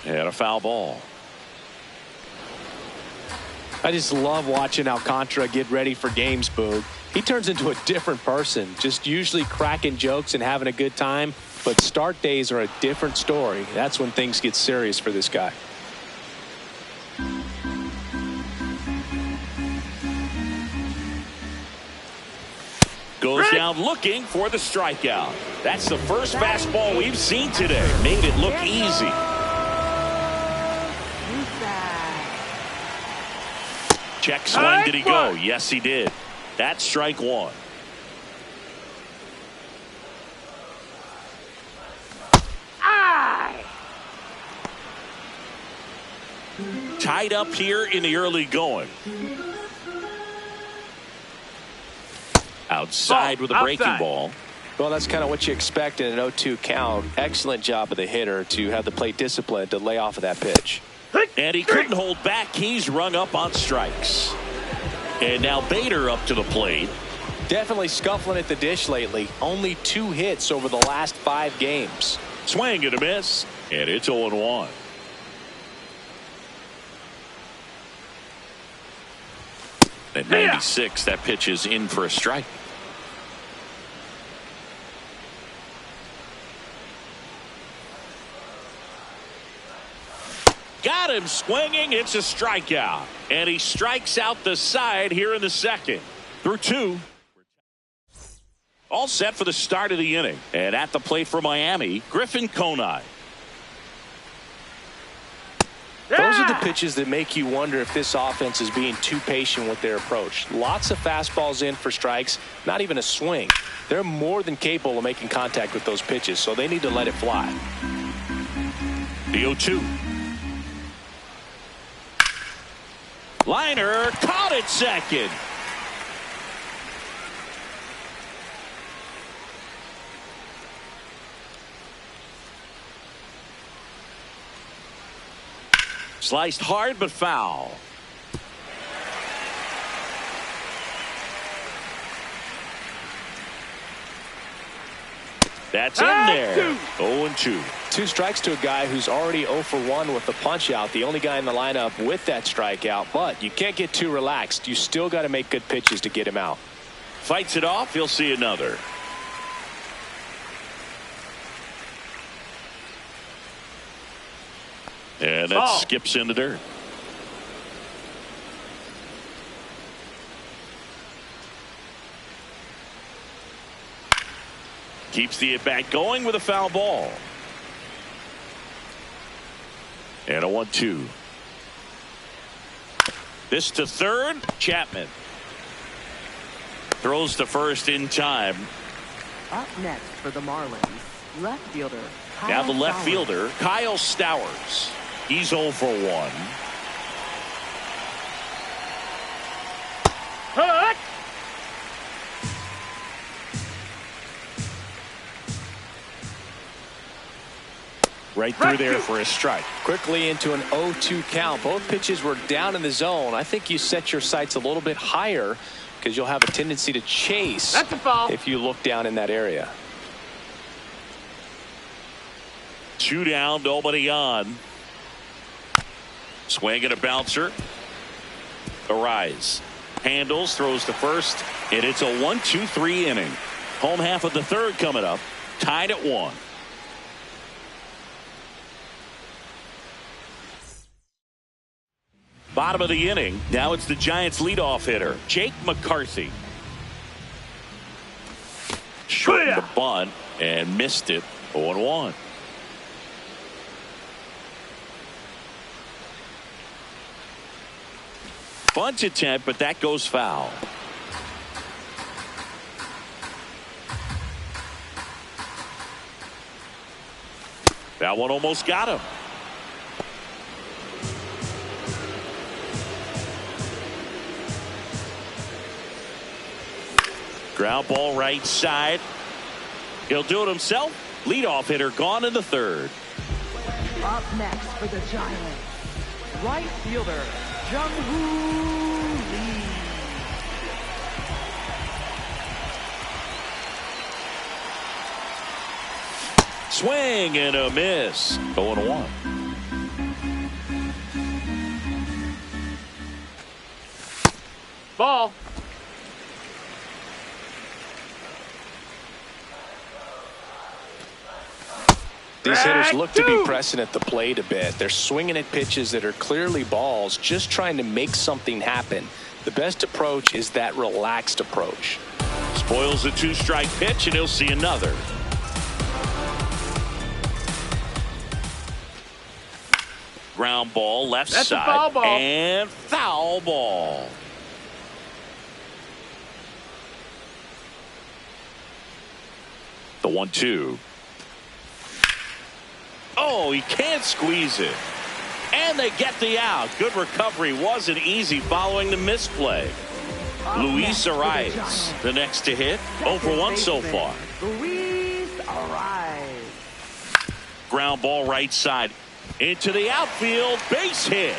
And a foul ball. I just love watching Alcantara get ready for games, Boog. He turns into a different person, just usually cracking jokes and having a good time. But start days are a different story. That's when things get serious for this guy. Goes down looking for the strikeout. That's the first fastball we've seen today. Made it look easy. Check swing. Did he go? Yes, he did. That's strike 1. Tied up here in the early going. Outside with a breaking ball. Well, that's kind of what you expect in an 0-2 count. Excellent job of the hitter to have the plate discipline to lay off of that pitch. And he couldn't hold back. He's rung up on strikes. And now Bader up to the plate. Definitely scuffling at the dish lately. Only 2 hits over the last 5 games. Swing and a miss. And it's 0-1. At 96, that pitch is in for a strike. Got him swinging. It's a strikeout. And he strikes out the side here in the second. Through 2. All set for the start of the inning. And at the plate for Miami, Griffin Conine. Those are the pitches that make you wonder if this offense is being too patient with their approach. Lots of fastballs in for strikes, not even a swing. They're more than capable of making contact with those pitches, so they need to let it fly. The 0-2. Liner caught at second. Sliced hard but foul. That's in there. 0-2. 2 strikes to a guy who's already 0 for 1 with the punch out. The only guy in the lineup with that strikeout. But you can't get too relaxed. You still got to make good pitches to get him out. Fights it off. He'll see another. And that skips in the dirt. Keeps the at-bat going with a foul ball. And a 1-2. This to third. Chapman throws to first in time. Up next for the Marlins, left fielder. Now the left fielder, Kyle Stowers. He's 0 for 1. Right through there for a strike. Quickly into an 0-2 count. Both pitches were down in the zone. I think you set your sights a little bit higher because you'll have a tendency to chase That's a foul. if you look down in that area. 2 down, nobody on. Swing and a bouncer. Arise. Handles, throws to first, and it's a 1-2-3 inning. Home half of the third coming up. Tied at 1. Bottom of the inning. Now it's the Giants leadoff hitter, Jake McCarthy. Shortened the bunt and missed it. 0-1. Bunt attempt, but that goes foul. That one almost got him. Ground ball right side. He'll do it himself. Leadoff hitter gone in the third. Up next for the Giants, right fielder, Jung-Hoo Lee. Swing and a miss. 0-1. Ball. These hitters look to be pressing at the plate a bit. They're swinging at pitches that are clearly balls, just trying to make something happen. The best approach is that relaxed approach. Spoils the 2-strike pitch, and he'll see another. Ground ball left That's side. a foul ball. And foul ball. The 1-2. Oh, he can't squeeze it. And they get the out. Good recovery. Wasn't easy following the misplay. Luis Arias, the next to hit. 0 for 1 so far. Luis Arias. Ground ball right side. Into the outfield. Base hit.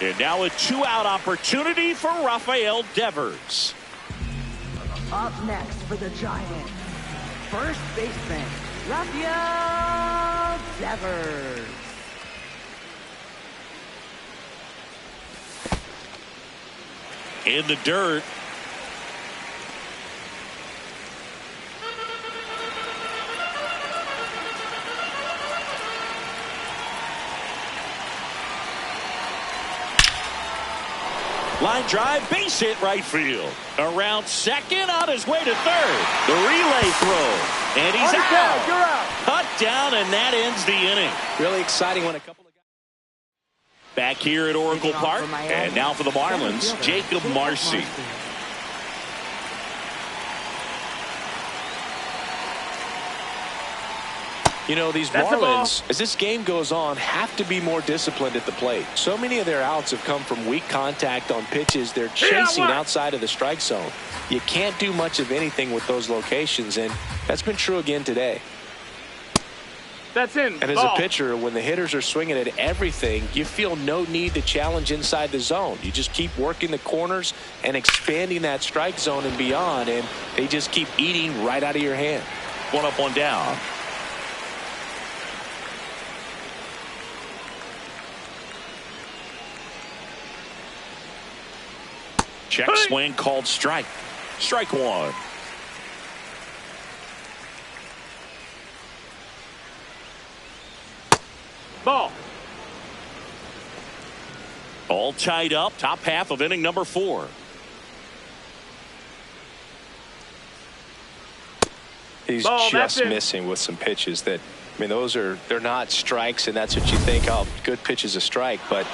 And now a 2-out opportunity for Rafael Devers. Up next for the Giants, first baseman, Rafael Devers. In the dirt. Line drive, base hit right field. Around second, on his way to third. The relay throw. And he's out. You're out. Cut down, and that ends the inning. Really exciting when a couple of guys. Back here at Oracle Park. And now for the Marlins, Jacob Marcy. You know, these That's a ball. Marlins, as this game goes on, have to be more disciplined at the plate. So many of their outs have come from weak contact on pitches they're chasing outside of the strike zone. You can't do much of anything with those locations, and that's been true again today. That's in. And as Ball. a pitcher, when the hitters are swinging at everything, you feel no need to challenge inside the zone. You just keep working the corners and expanding that strike zone and beyond, and they just keep eating right out of your hand. 1 up, 1 down. Check swing called strike. Strike 1. Ball. All tied up. Top half of inning number 4. He's Ball, that's just it. missing with some pitches that, I mean, they're not strikes, and that's what you think, oh, good pitch is a strike. But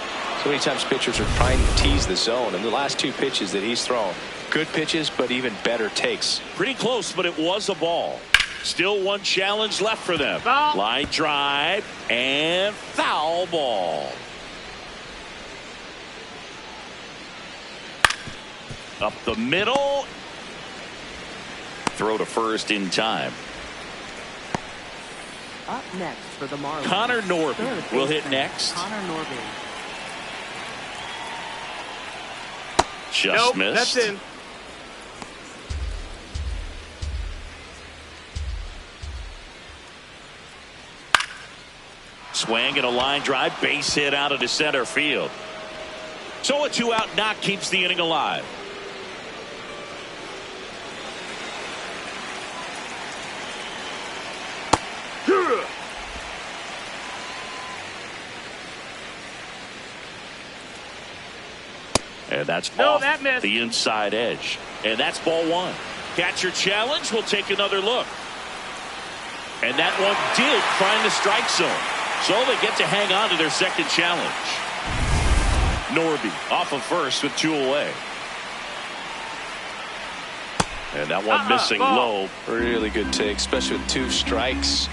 so many times pitchers are trying to tease the zone, and the last 2 pitches that he's thrown, good pitches, but even better takes. Pretty close, but it was a ball. Still 1 challenge left for them. Foul. Line drive and foul ball. Up the middle. Throw to first in time. Up next for the Marlins. Connor Norby Third will hit baseman, next. Connor Norby. Just Nope, missed. that's in. Swing and a line drive, base hit out into center field. So a 2-out knock keeps the inning alive. And that's off that missed. the inside edge. And that's ball one. Catcher challenge will take another look. And that one did find the strike zone. So they get to hang on to their second challenge. Norby off of first with 2 away. And that one missing ball. low. Really good take, especially with 2 strikes.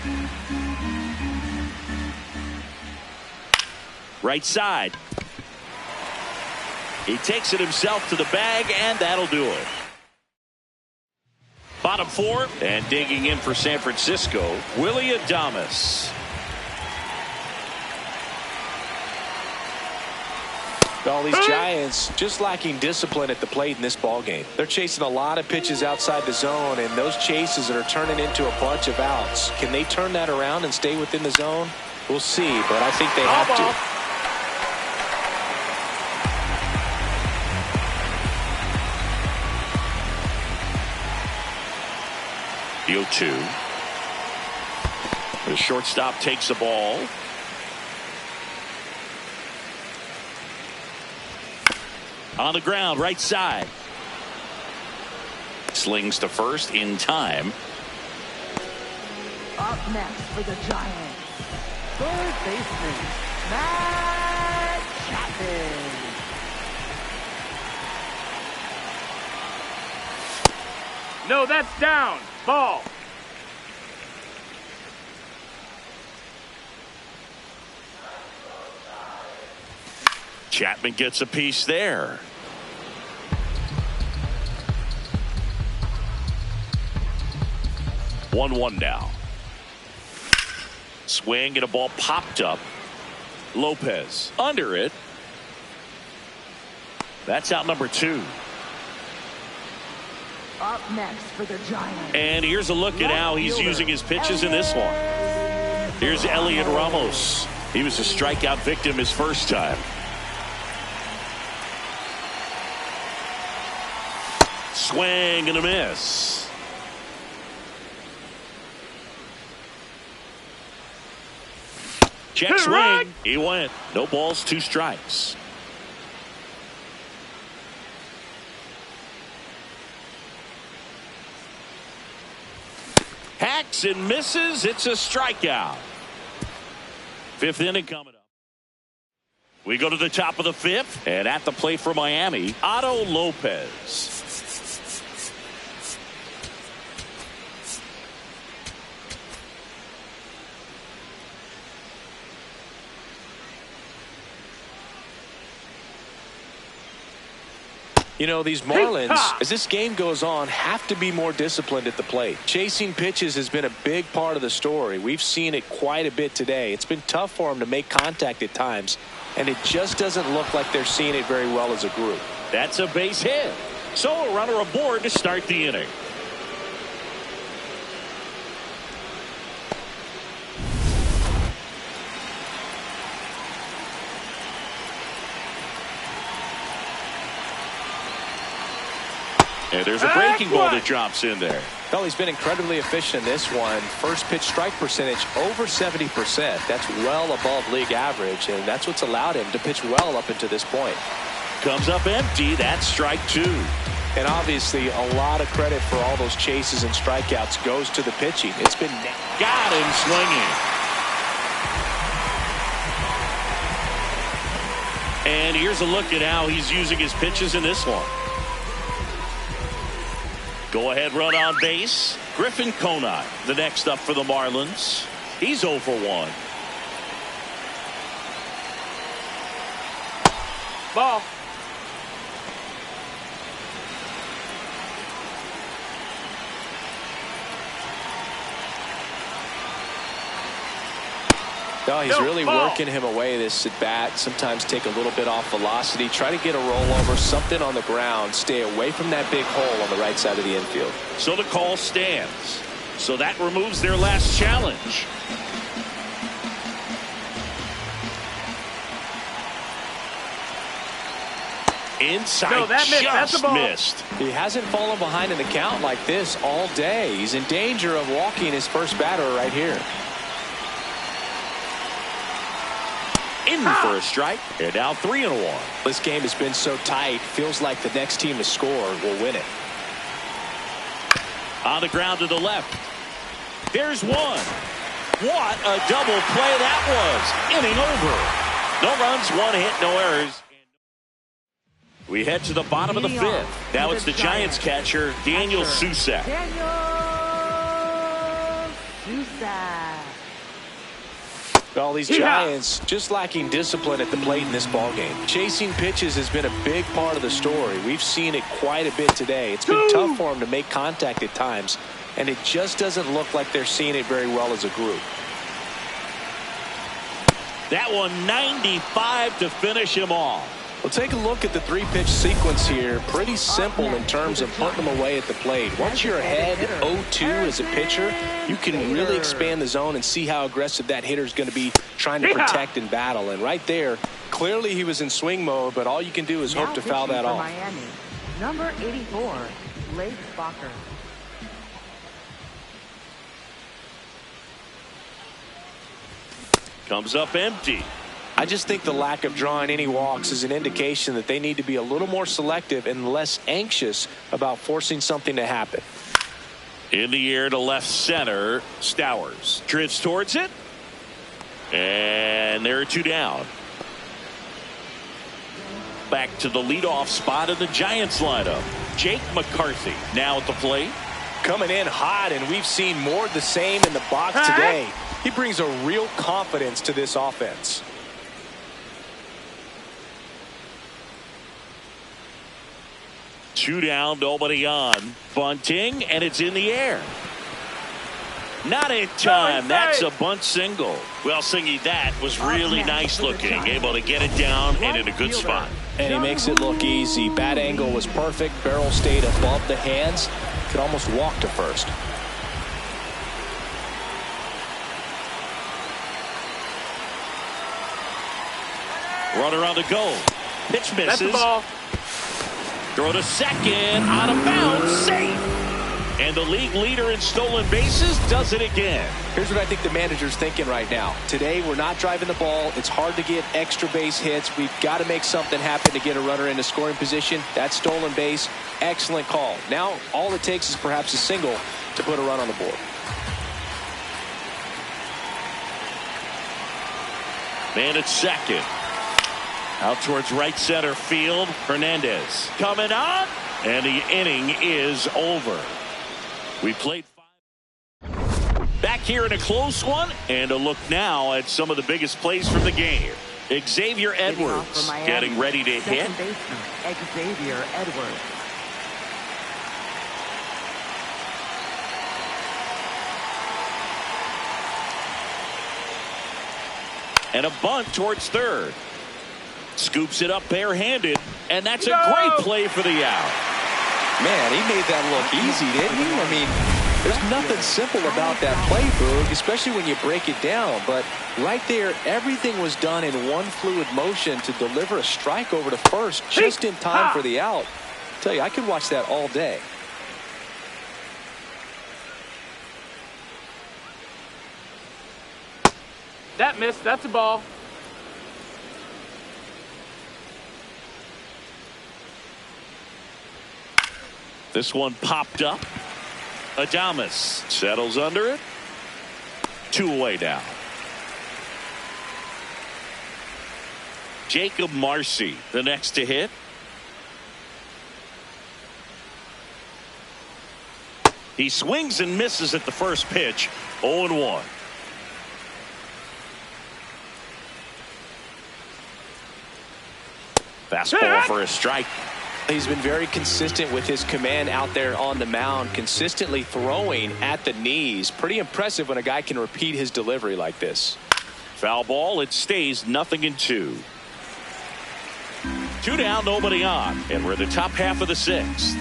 Right side. He takes it himself to the bag, and that'll do it. Bottom 4, and digging in for San Francisco, Willie Adames. All these Giants just lacking discipline at the plate in this ball game. They're chasing a lot of pitches outside the zone, and those chases are turning into a bunch of outs. Can they turn that around and stay within the zone? We'll see, but I think they have to. The 0-2. The shortstop takes the ball. On the ground, right side. Slings to first in time. Up next for the Giants, third baseman, Matt Chapman. No, that's down. Ball. Chapman gets a piece there. One now. Swing and a ball popped up. Lopez under it. That's out number 2. Up next for the Giants. And here's a look at how he's using his pitches in this one. Here's Elliot Ramos. He was a strikeout victim his first time. Swing and a miss. Check swing. He went. No balls, 2 strikes. Hacks and misses. It's a strikeout. 5th inning coming up. We go to the top of the 5th, and at the plate for Miami, Otto Lopez. You know, these Marlins, as this game goes on, have to be more disciplined at the plate. Chasing pitches has been a big part of the story. We've seen it quite a bit today. It's been tough for them to make contact at times, and it just doesn't look like they're seeing it very well as a group. That's a base hit. So a runner aboard to start the inning. And there's a breaking ball that drops in there. Well, he's been incredibly efficient in this one. First pitch strike percentage over 70%. That's well above league average, and that's what's allowed him to pitch well up until this point. Comes up empty. That's strike 2. And obviously, a lot of credit for all those chases and strikeouts goes to the pitching. It's been got him swinging. And here's a look at how he's using his pitches in this one. Go ahead run on base. Griffin Conine, the next up for the Marlins. He's 0 for 1. Ball. No, he's really working him away this at bat. Sometimes take a little bit off velocity. Try to get a rollover, something on the ground. Stay away from that big hole on the right side of the infield. So the call stands. So that removes their last challenge. Inside, no, that missed. That's a ball. Missed. He hasn't fallen behind in the count like this all day. He's in danger of walking his first batter right here. In for a strike. And now 3-1. This game has been so tight. Feels like the next team to score will win it. On the ground to the left. There's one. What a double play that was. Inning over. No runs, one hit, no errors. We head to the bottom of the fifth. Now it's the Giants catcher, Daniel Susac. Daniel Susac. Well, these Giants just lacking discipline at the plate in this ballgame. Chasing pitches has been a big part of the story. We've seen it quite a bit today. It's been tough for them to make contact at times, and it just doesn't look like they're seeing it very well as a group. That one 95 to finish him off. Well, take a look at the three-pitch sequence here. Pretty simple in terms of putting them away at the plate. Once you're ahead 0-2 as a pitcher, you can really expand the zone and see how aggressive that hitter is going to be trying to protect and battle. And right there, clearly he was in swing mode, but all you can do is hope to foul that off. Miami, number 84, Blake Bacher. Comes up empty. I just think the lack of drawing any walks is an indication that they need to be a little more selective and less anxious about forcing something to happen. In the air to left center, Stowers drifts towards it. And there are two down. Back to the leadoff spot in the Giants lineup. Jake McCarthy now at the plate. Coming in hot, and we've seen more of the same in the box today. He brings a real confidence to this offense. Two down, nobody on. Bunting, and it's in the air. Not in time. That's a bunt single. Well, Singy, that was really nice looking. Able to get it down and in a good spot. And he makes it look easy. Bat angle was perfect. Barrel stayed above the hands. Could almost walk to first. Runner on the go. Pitch misses. That's the ball. Throw to second, out of bounds, safe. And the league leader in stolen bases does it again. Here's what I think the manager's thinking right now. Today, we're not driving the ball. It's hard to get extra base hits. We've got to make something happen to get a runner into scoring position. That's stolen base. Excellent call. Now, all it takes is perhaps a single to put a run on the board. Man at second. Out towards right center field. Hernandez coming on. And the inning is over. We played five. Back here in a close one. And a look now at some of the biggest plays from the game. Xavier Edwards getting ready to hit. Baseman, Xavier Edwards. And a bunt towards third. Scoops it up barehanded, and that's a great play for the out. Man, he made that look easy, didn't he? I mean, there's nothing simple about that play, Boog, especially when you break it down. But right there, everything was done in one fluid motion to deliver a strike over to first just in time for the out. I tell you, I could watch that all day. That missed. That's a ball. This one popped up. Adames settles under it. 2 away now. Jacob Marcy, the next to hit. He swings and misses at the first pitch. 0-1. Fastball for a strike. He's been very consistent with his command out there on the mound, consistently throwing at the knees. Pretty impressive when a guy can repeat his delivery like this. Foul ball. It stays 0-2. 2 down, nobody on, and we're in the top half of the 6th.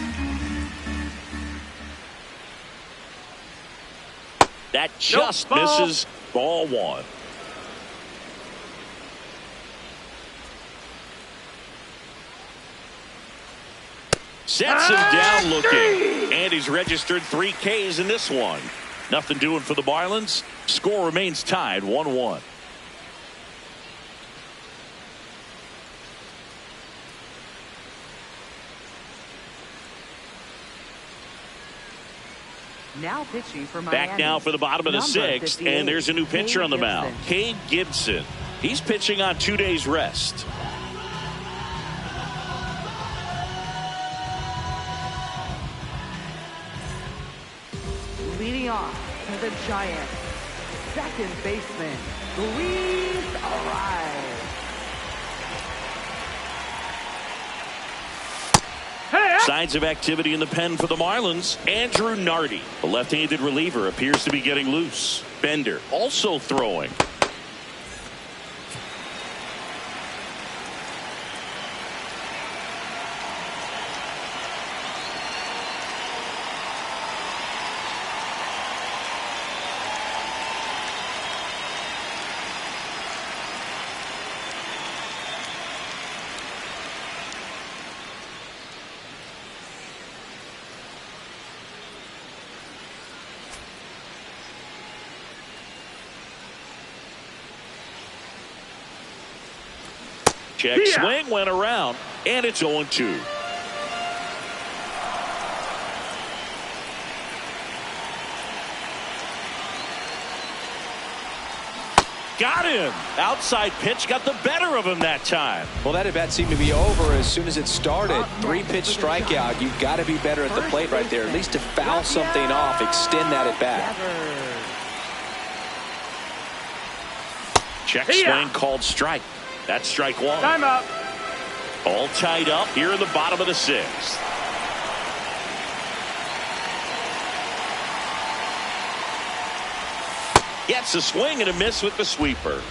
That just misses. Ball 1. Sets him down looking, and he's registered 3 Ks in this one. Nothing doing for the Marlins. Score remains tied 1-1. Now pitching for Miami. Back now for the bottom of the 6th, and there's a new pitcher on the mound. Cade Gibson. He's pitching on 2 days rest. Leading off to the Giants, second baseman, Luis Ariz. Signs of activity in the pen for the Marlins. Andrew Nardi, the left-handed reliever, appears to be getting loose. Bender also throwing. Check swing went around, and it's 0-2. Got him. Outside pitch got the better of him that time. Well, that at bat seemed to be over as soon as it started. 3-pitch strikeout. You've got to be better at the plate right there, at least to foul something off, extend that at bat. Check swing called strike. That's strike 1. Time out. All tied up here in the bottom of the 6th. Gets a swing and a miss with the sweeper.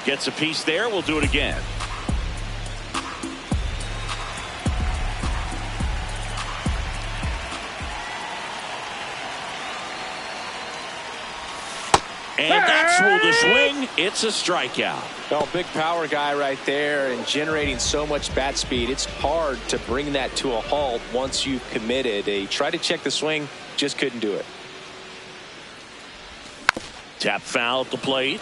Gets a piece there. We'll do it again. And that's ruled a swing. It's a strikeout. Well, big power guy right there and generating so much bat speed. It's hard to bring that to a halt once you've committed. He tried to check the swing, just couldn't do it. Tap foul at the plate.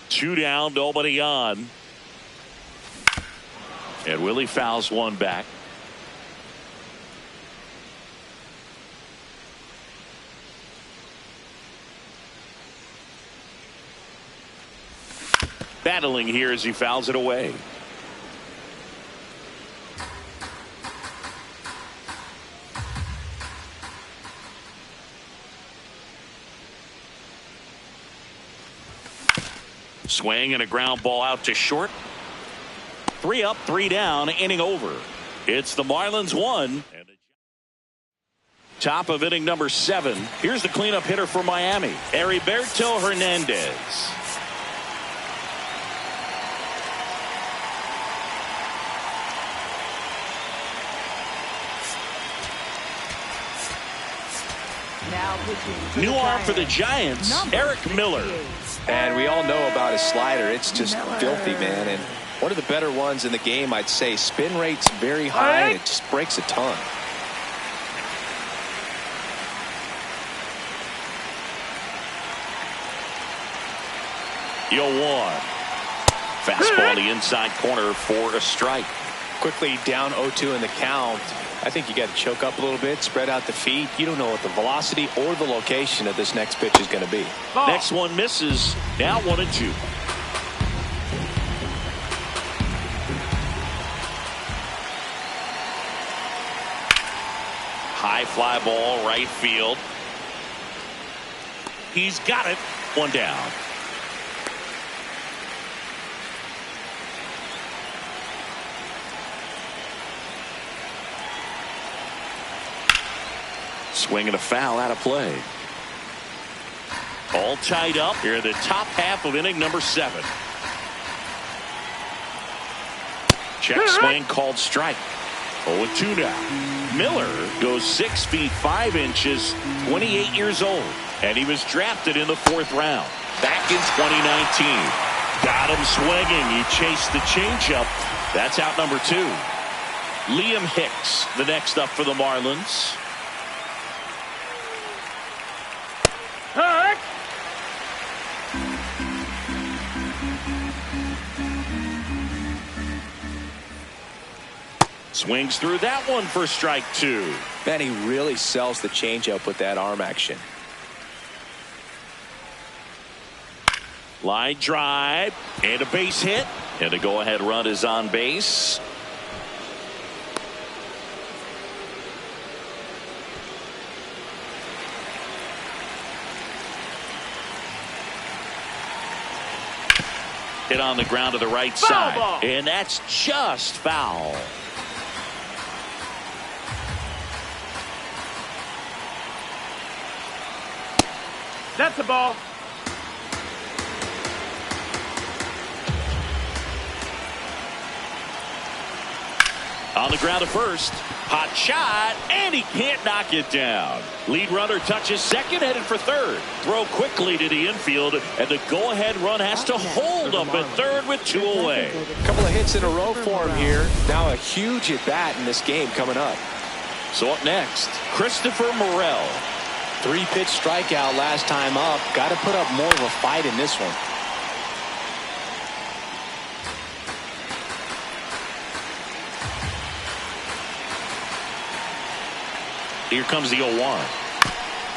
Two down, nobody on. And Willie fouls one back. Battling here as he fouls it away. Swing and a ground ball out to short. 3 up, 3 down, inning over. It's the Marlins 1. Top of inning number 7. Here's the cleanup hitter for Miami, Heriberto Hernandez. New arm for the Giants, Eric Miller. And we all know about his slider. It's just filthy, man. And one of the better ones in the game, I'd say. Spin rate's very high, and it just breaks a ton. Yo, 1. Fastball the inside corner for a strike. Quickly down 0-2 in the count. I think you got to choke up a little bit, spread out the feet. You don't know what the velocity or the location of this next pitch is going to be. Ball. Next one misses. Now 1-2. High fly ball, right field. He's got it. 1 down. Swing and a foul out of play. All tied up here in the top half of inning number 7. Check swing called strike. 0-2 now. Miller goes 6 feet 5 inches, 28 years old, and he was drafted in the 4th round back in 2019. Got him swinging. He chased the changeup. That's out number 2. Liam Hicks, the next up for the Marlins. Swings through that one for strike 2. Man, he really sells the changeup with that arm action. Line drive and a base hit, and the go-ahead run is on base. Hit on the ground to the right side, ball. And that's just foul. That's a ball. On the ground to first. Hot shot, and he can't knock it down. Lead runner touches second, headed for third. Throw quickly to the infield, and the go-ahead run has to hold up at third with 2 away. A couple of hits in a row for him here. Now a huge at-bat in this game coming up. So up next, Christopher Morel. 3-pitch strikeout last time up. Got to put up more of a fight in this one. Here comes the 0-1.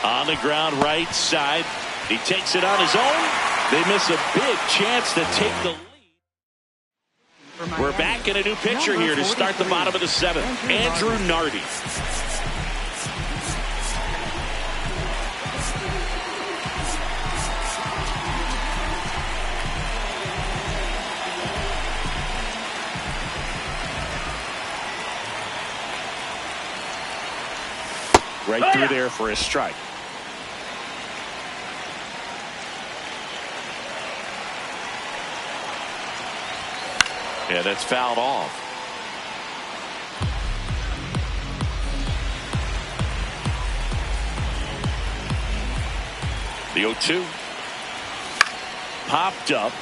On the ground right side. He takes it on his own. They miss a big chance to take the lead. We're back in a new pitcher here to start the bottom of the 7th. Andrew Nardi. Right through there for a strike. Yeah, that's fouled off. The 0-2. Popped up.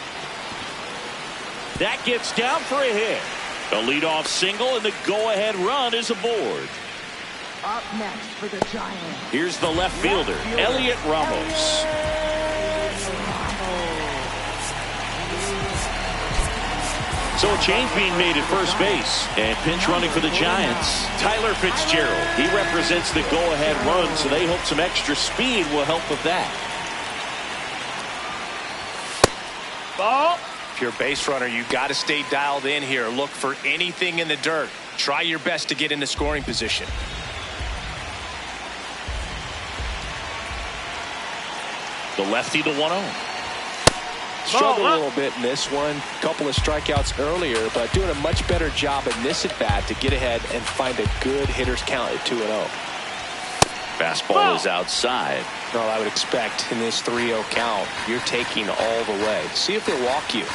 That gets down for a hit. A leadoff single, and the go-ahead run is aboard. Up next for the Giants. Here's the left fielder, Elliot Ramos. So a change being made at first base. And pinch running for the Giants, Tyler Fitzgerald. He represents the go-ahead run, so they hope some extra speed will help with that. Ball. If you're a base runner, you got to stay dialed in here. Look for anything in the dirt. Try your best to get into scoring position. The lefty, the 1-0. Struggled a little bit in this one. Couple of strikeouts earlier, but doing a much better job in this at-bat to get ahead and find a good hitter's count at 2-0. Fastball is outside. Well, I would expect in this 3-0 count, you're taking all the way. See if they walk you.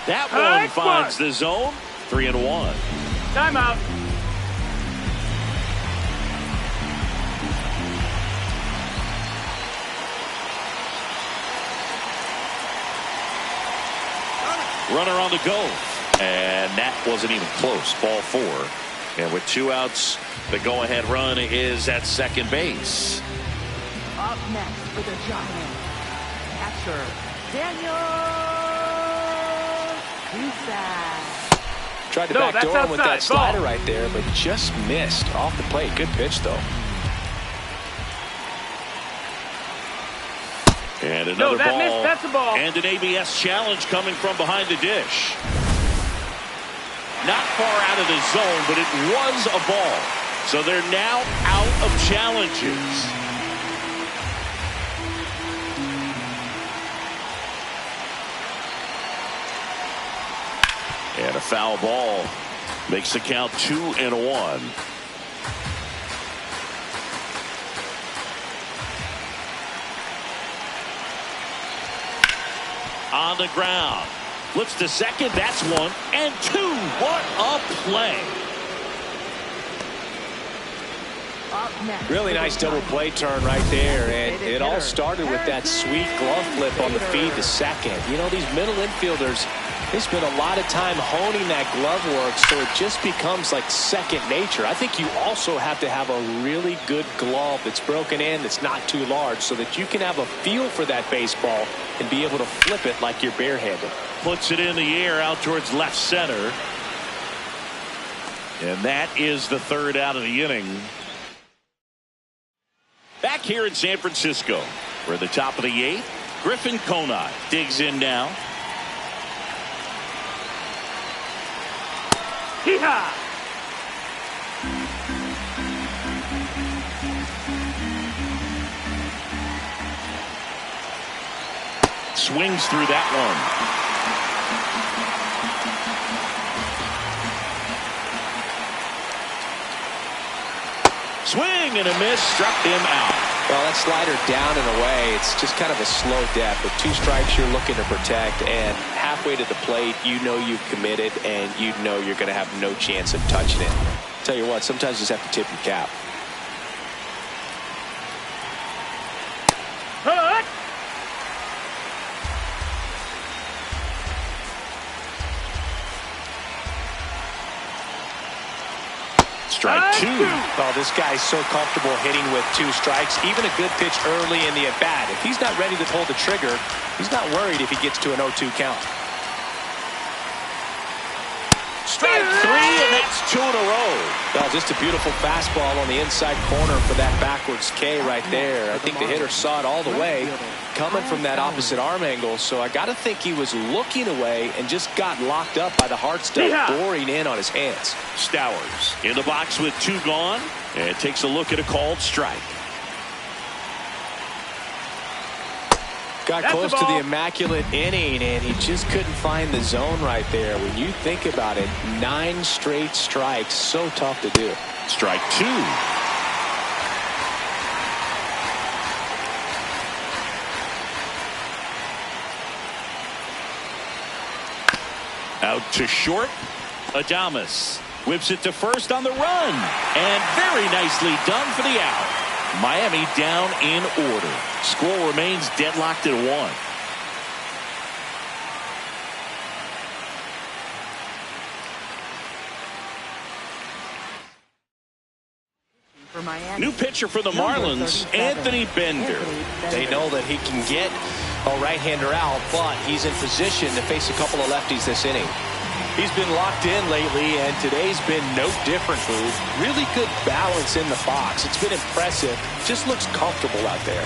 That one finds the zone. 3-1. Timeout. Runner on the go. And that wasn't even close. Ball 4. And with 2 outs, the go-ahead run is at second base. Up next for the Giants, catcher Daniel Hussack. Tried to No, backdoor that's him with that outside. slider Ball. right there, but just missed off the plate. Good pitch, though. And another ball. Missed. That's a ball. And an ABS challenge coming from behind the dish. Not far out of the zone, but it was a ball. So they're now out of challenges. And a foul ball. Makes the count 2-1. On the ground. Flips to second. That's 1 and 2. What a play. Really nice double play turn right there, and it all started with that sweet glove flip on the feed to second. You know, these middle infielders, they spend a lot of time honing that glove work, so it just becomes like second nature. I think you also have to have a really good glove that's broken in, that's not too large, so that you can have a feel for that baseball and be able to flip it like you're barehanded. Puts it in the air out towards left center. And that is the third out of the inning. Back here in San Francisco, we're at the top of the 8th. Griffin Conine digs in now. Hee-haw! Swings through that one. Swing and a miss, struck him out. Well, that slider down and away, it's just kind of a slow death. With 2 strikes you're looking to protect, and halfway to the plate you know you've committed and you know you're going to have no chance of touching it. Tell you what, sometimes you just have to tip your cap. Strike 2. Well, this guy's so comfortable hitting with 2 strikes. Even a good pitch early in the at-bat. If he's not ready to pull the trigger, he's not worried if he gets to an 0-2 count. Strike 3, and that's 2 in a row. Well, just a beautiful fastball on the inside corner for that backwards K right there. I think the hitter saw it all the way coming from that opposite arm angle, so I got to think he was looking away and just got locked up by the hard stuff boring in on his hands. Stowers in the box with 2 gone, and takes a look at a called strike. Got close to the immaculate inning, and he just couldn't find the zone right there. When you think about it, 9 straight strikes, so tough to do. Strike 2. Out to short. Adames whips it to first on the run, and very nicely done for the out. Miami down in order. Score remains deadlocked at 1. New pitcher for the Marlins, Anthony Bender. They know that he can get a right-hander out, but he's in position to face a couple of lefties this inning. He's been locked in lately, and today's been no different, Boo. Really good balance in the box. It's been impressive. Just looks comfortable out there.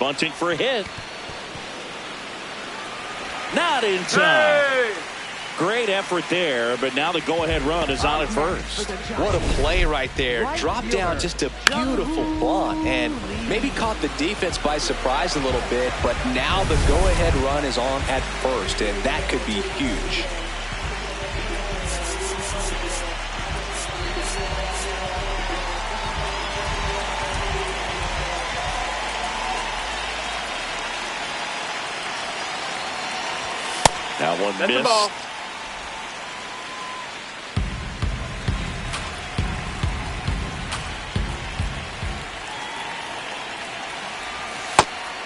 Bunting for a hit. Not in time. Great effort there, but now the go-ahead run is on at first. What a play right there. Drop down, just a beautiful bunt, and maybe caught the defense by surprise a little bit, but now the go-ahead run is on at first, and that could be huge. That one That's the missed. ball.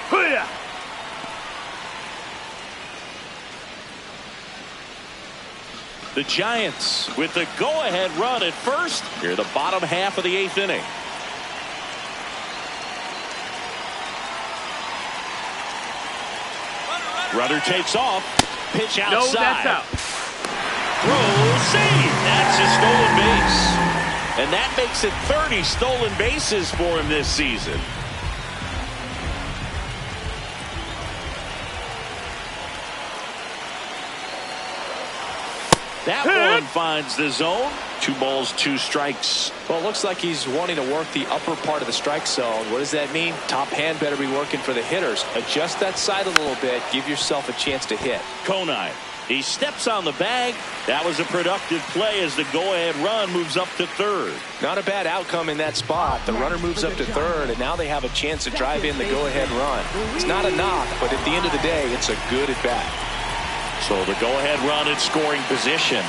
Hoo-yah! The Giants with the go-ahead run at first here in the bottom half of the 8th inning. Runner takes off. Pitch outside. No, that's out. Throw, save. That's a stolen base. And that makes it 30 stolen bases for him this season. That one finds the zone. 2 balls, 2 strikes. Well, it looks like he's wanting to work the upper part of the strike zone. What does that mean? Top hand better be working for the hitters. Adjust that side a little bit. Give yourself a chance to hit. Konai. He steps on the bag. That was a productive play as the go-ahead run moves up to third. Not a bad outcome in that spot. The runner moves up to third, and now they have a chance to drive in the go-ahead run. It's not a knock, but at the end of the day, it's a good at-bat. So the go-ahead run in scoring position.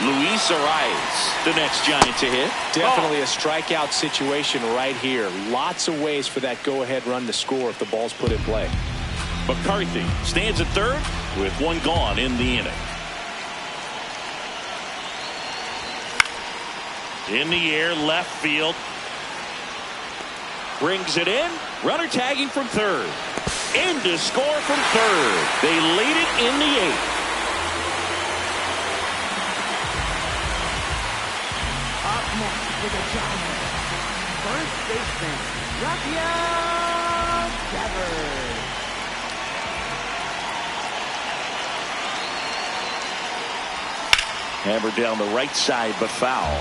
Luis Arias, the next Giant to hit. Definitely a strikeout situation right here. Lots of ways for that go-ahead run to score if the ball's put in play. McCarthy stands at third with 1 gone in the inning. In the air, left field. Brings it in. Runner tagging from third. In to score from third. They lead it in the 8th. Up next with the Giants, first baseman, Rafael Devers. Hammered down the right side, but foul.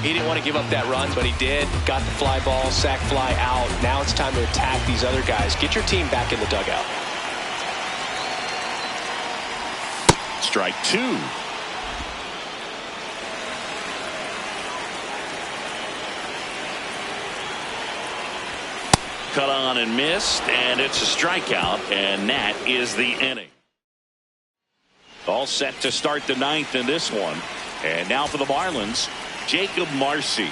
He didn't want to give up that run, but he did. Got the fly ball, sac fly out. Now it's time to attack these other guys. Get your team back in the dugout. Strike 2. Cut on and missed, and it's a strikeout, and that is the inning. All set to start the 9th in this one. And now for the Marlins, Jacob Marcy.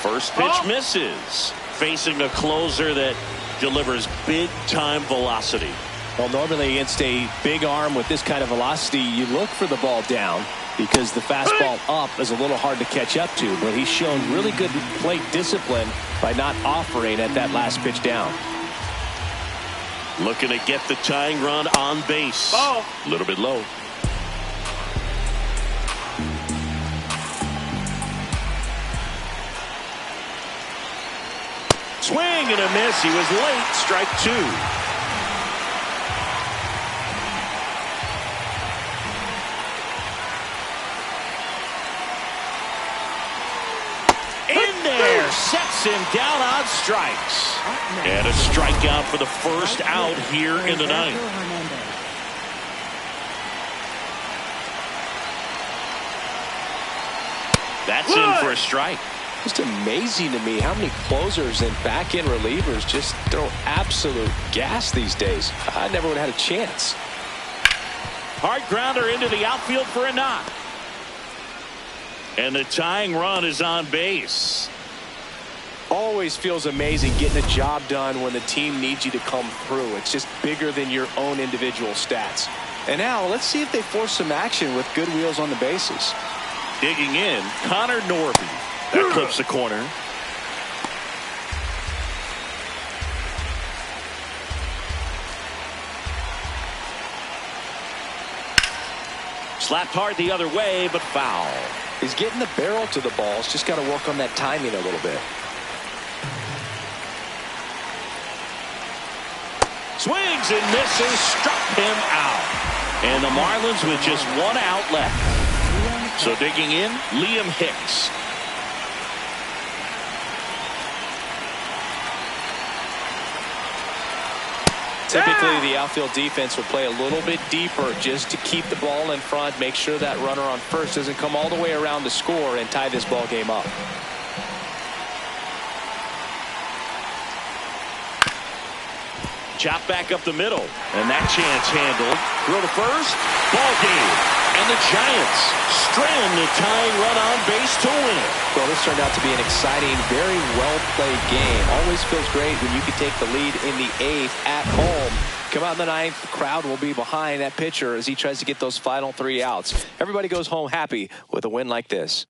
First pitch misses. Facing a closer that delivers big-time velocity. Well, normally against a big arm with this kind of velocity, you look for the ball down because the fastball up is a little hard to catch up to. But he's shown really good plate discipline by not offering at that last pitch down. Looking to get the tying run on base. Ball. A little bit low. Swing and a miss. He was late. Strike 2. Sets him down on strikes. And a strikeout for the first out here in the 9th. That's in for a strike. Just amazing to me how many closers and back-end relievers just throw absolute gas these days. I never would have had a chance. Hard grounder into the outfield for a knock. And the tying run is on base. Always feels amazing getting a job done when the team needs you to come through. It's just bigger than your own individual stats. And now let's see if they force some action with good wheels on the bases. Digging in, Connor Norby. That clips the corner. Slapped hard the other way, but foul. He's getting the barrel to the ball. He's just got to work on that timing a little bit. Swings and misses, struck him out. And the Marlins with just one out left. So digging in, Liam Hicks. Typically, the outfield defense will play a little bit deeper just to keep the ball in front, make sure that runner on first doesn't come all the way around to score and tie this ball game up. Chop back up the middle, and that chance handled. Throw to first, ball game. And the Giants strand the tying run on base to win it. Well, this turned out to be an exciting, very well-played game. Always feels great when you can take the lead in the 8th at home. Come out in the 9th, the crowd will be behind that pitcher as he tries to get those final 3 outs. Everybody goes home happy with a win like this.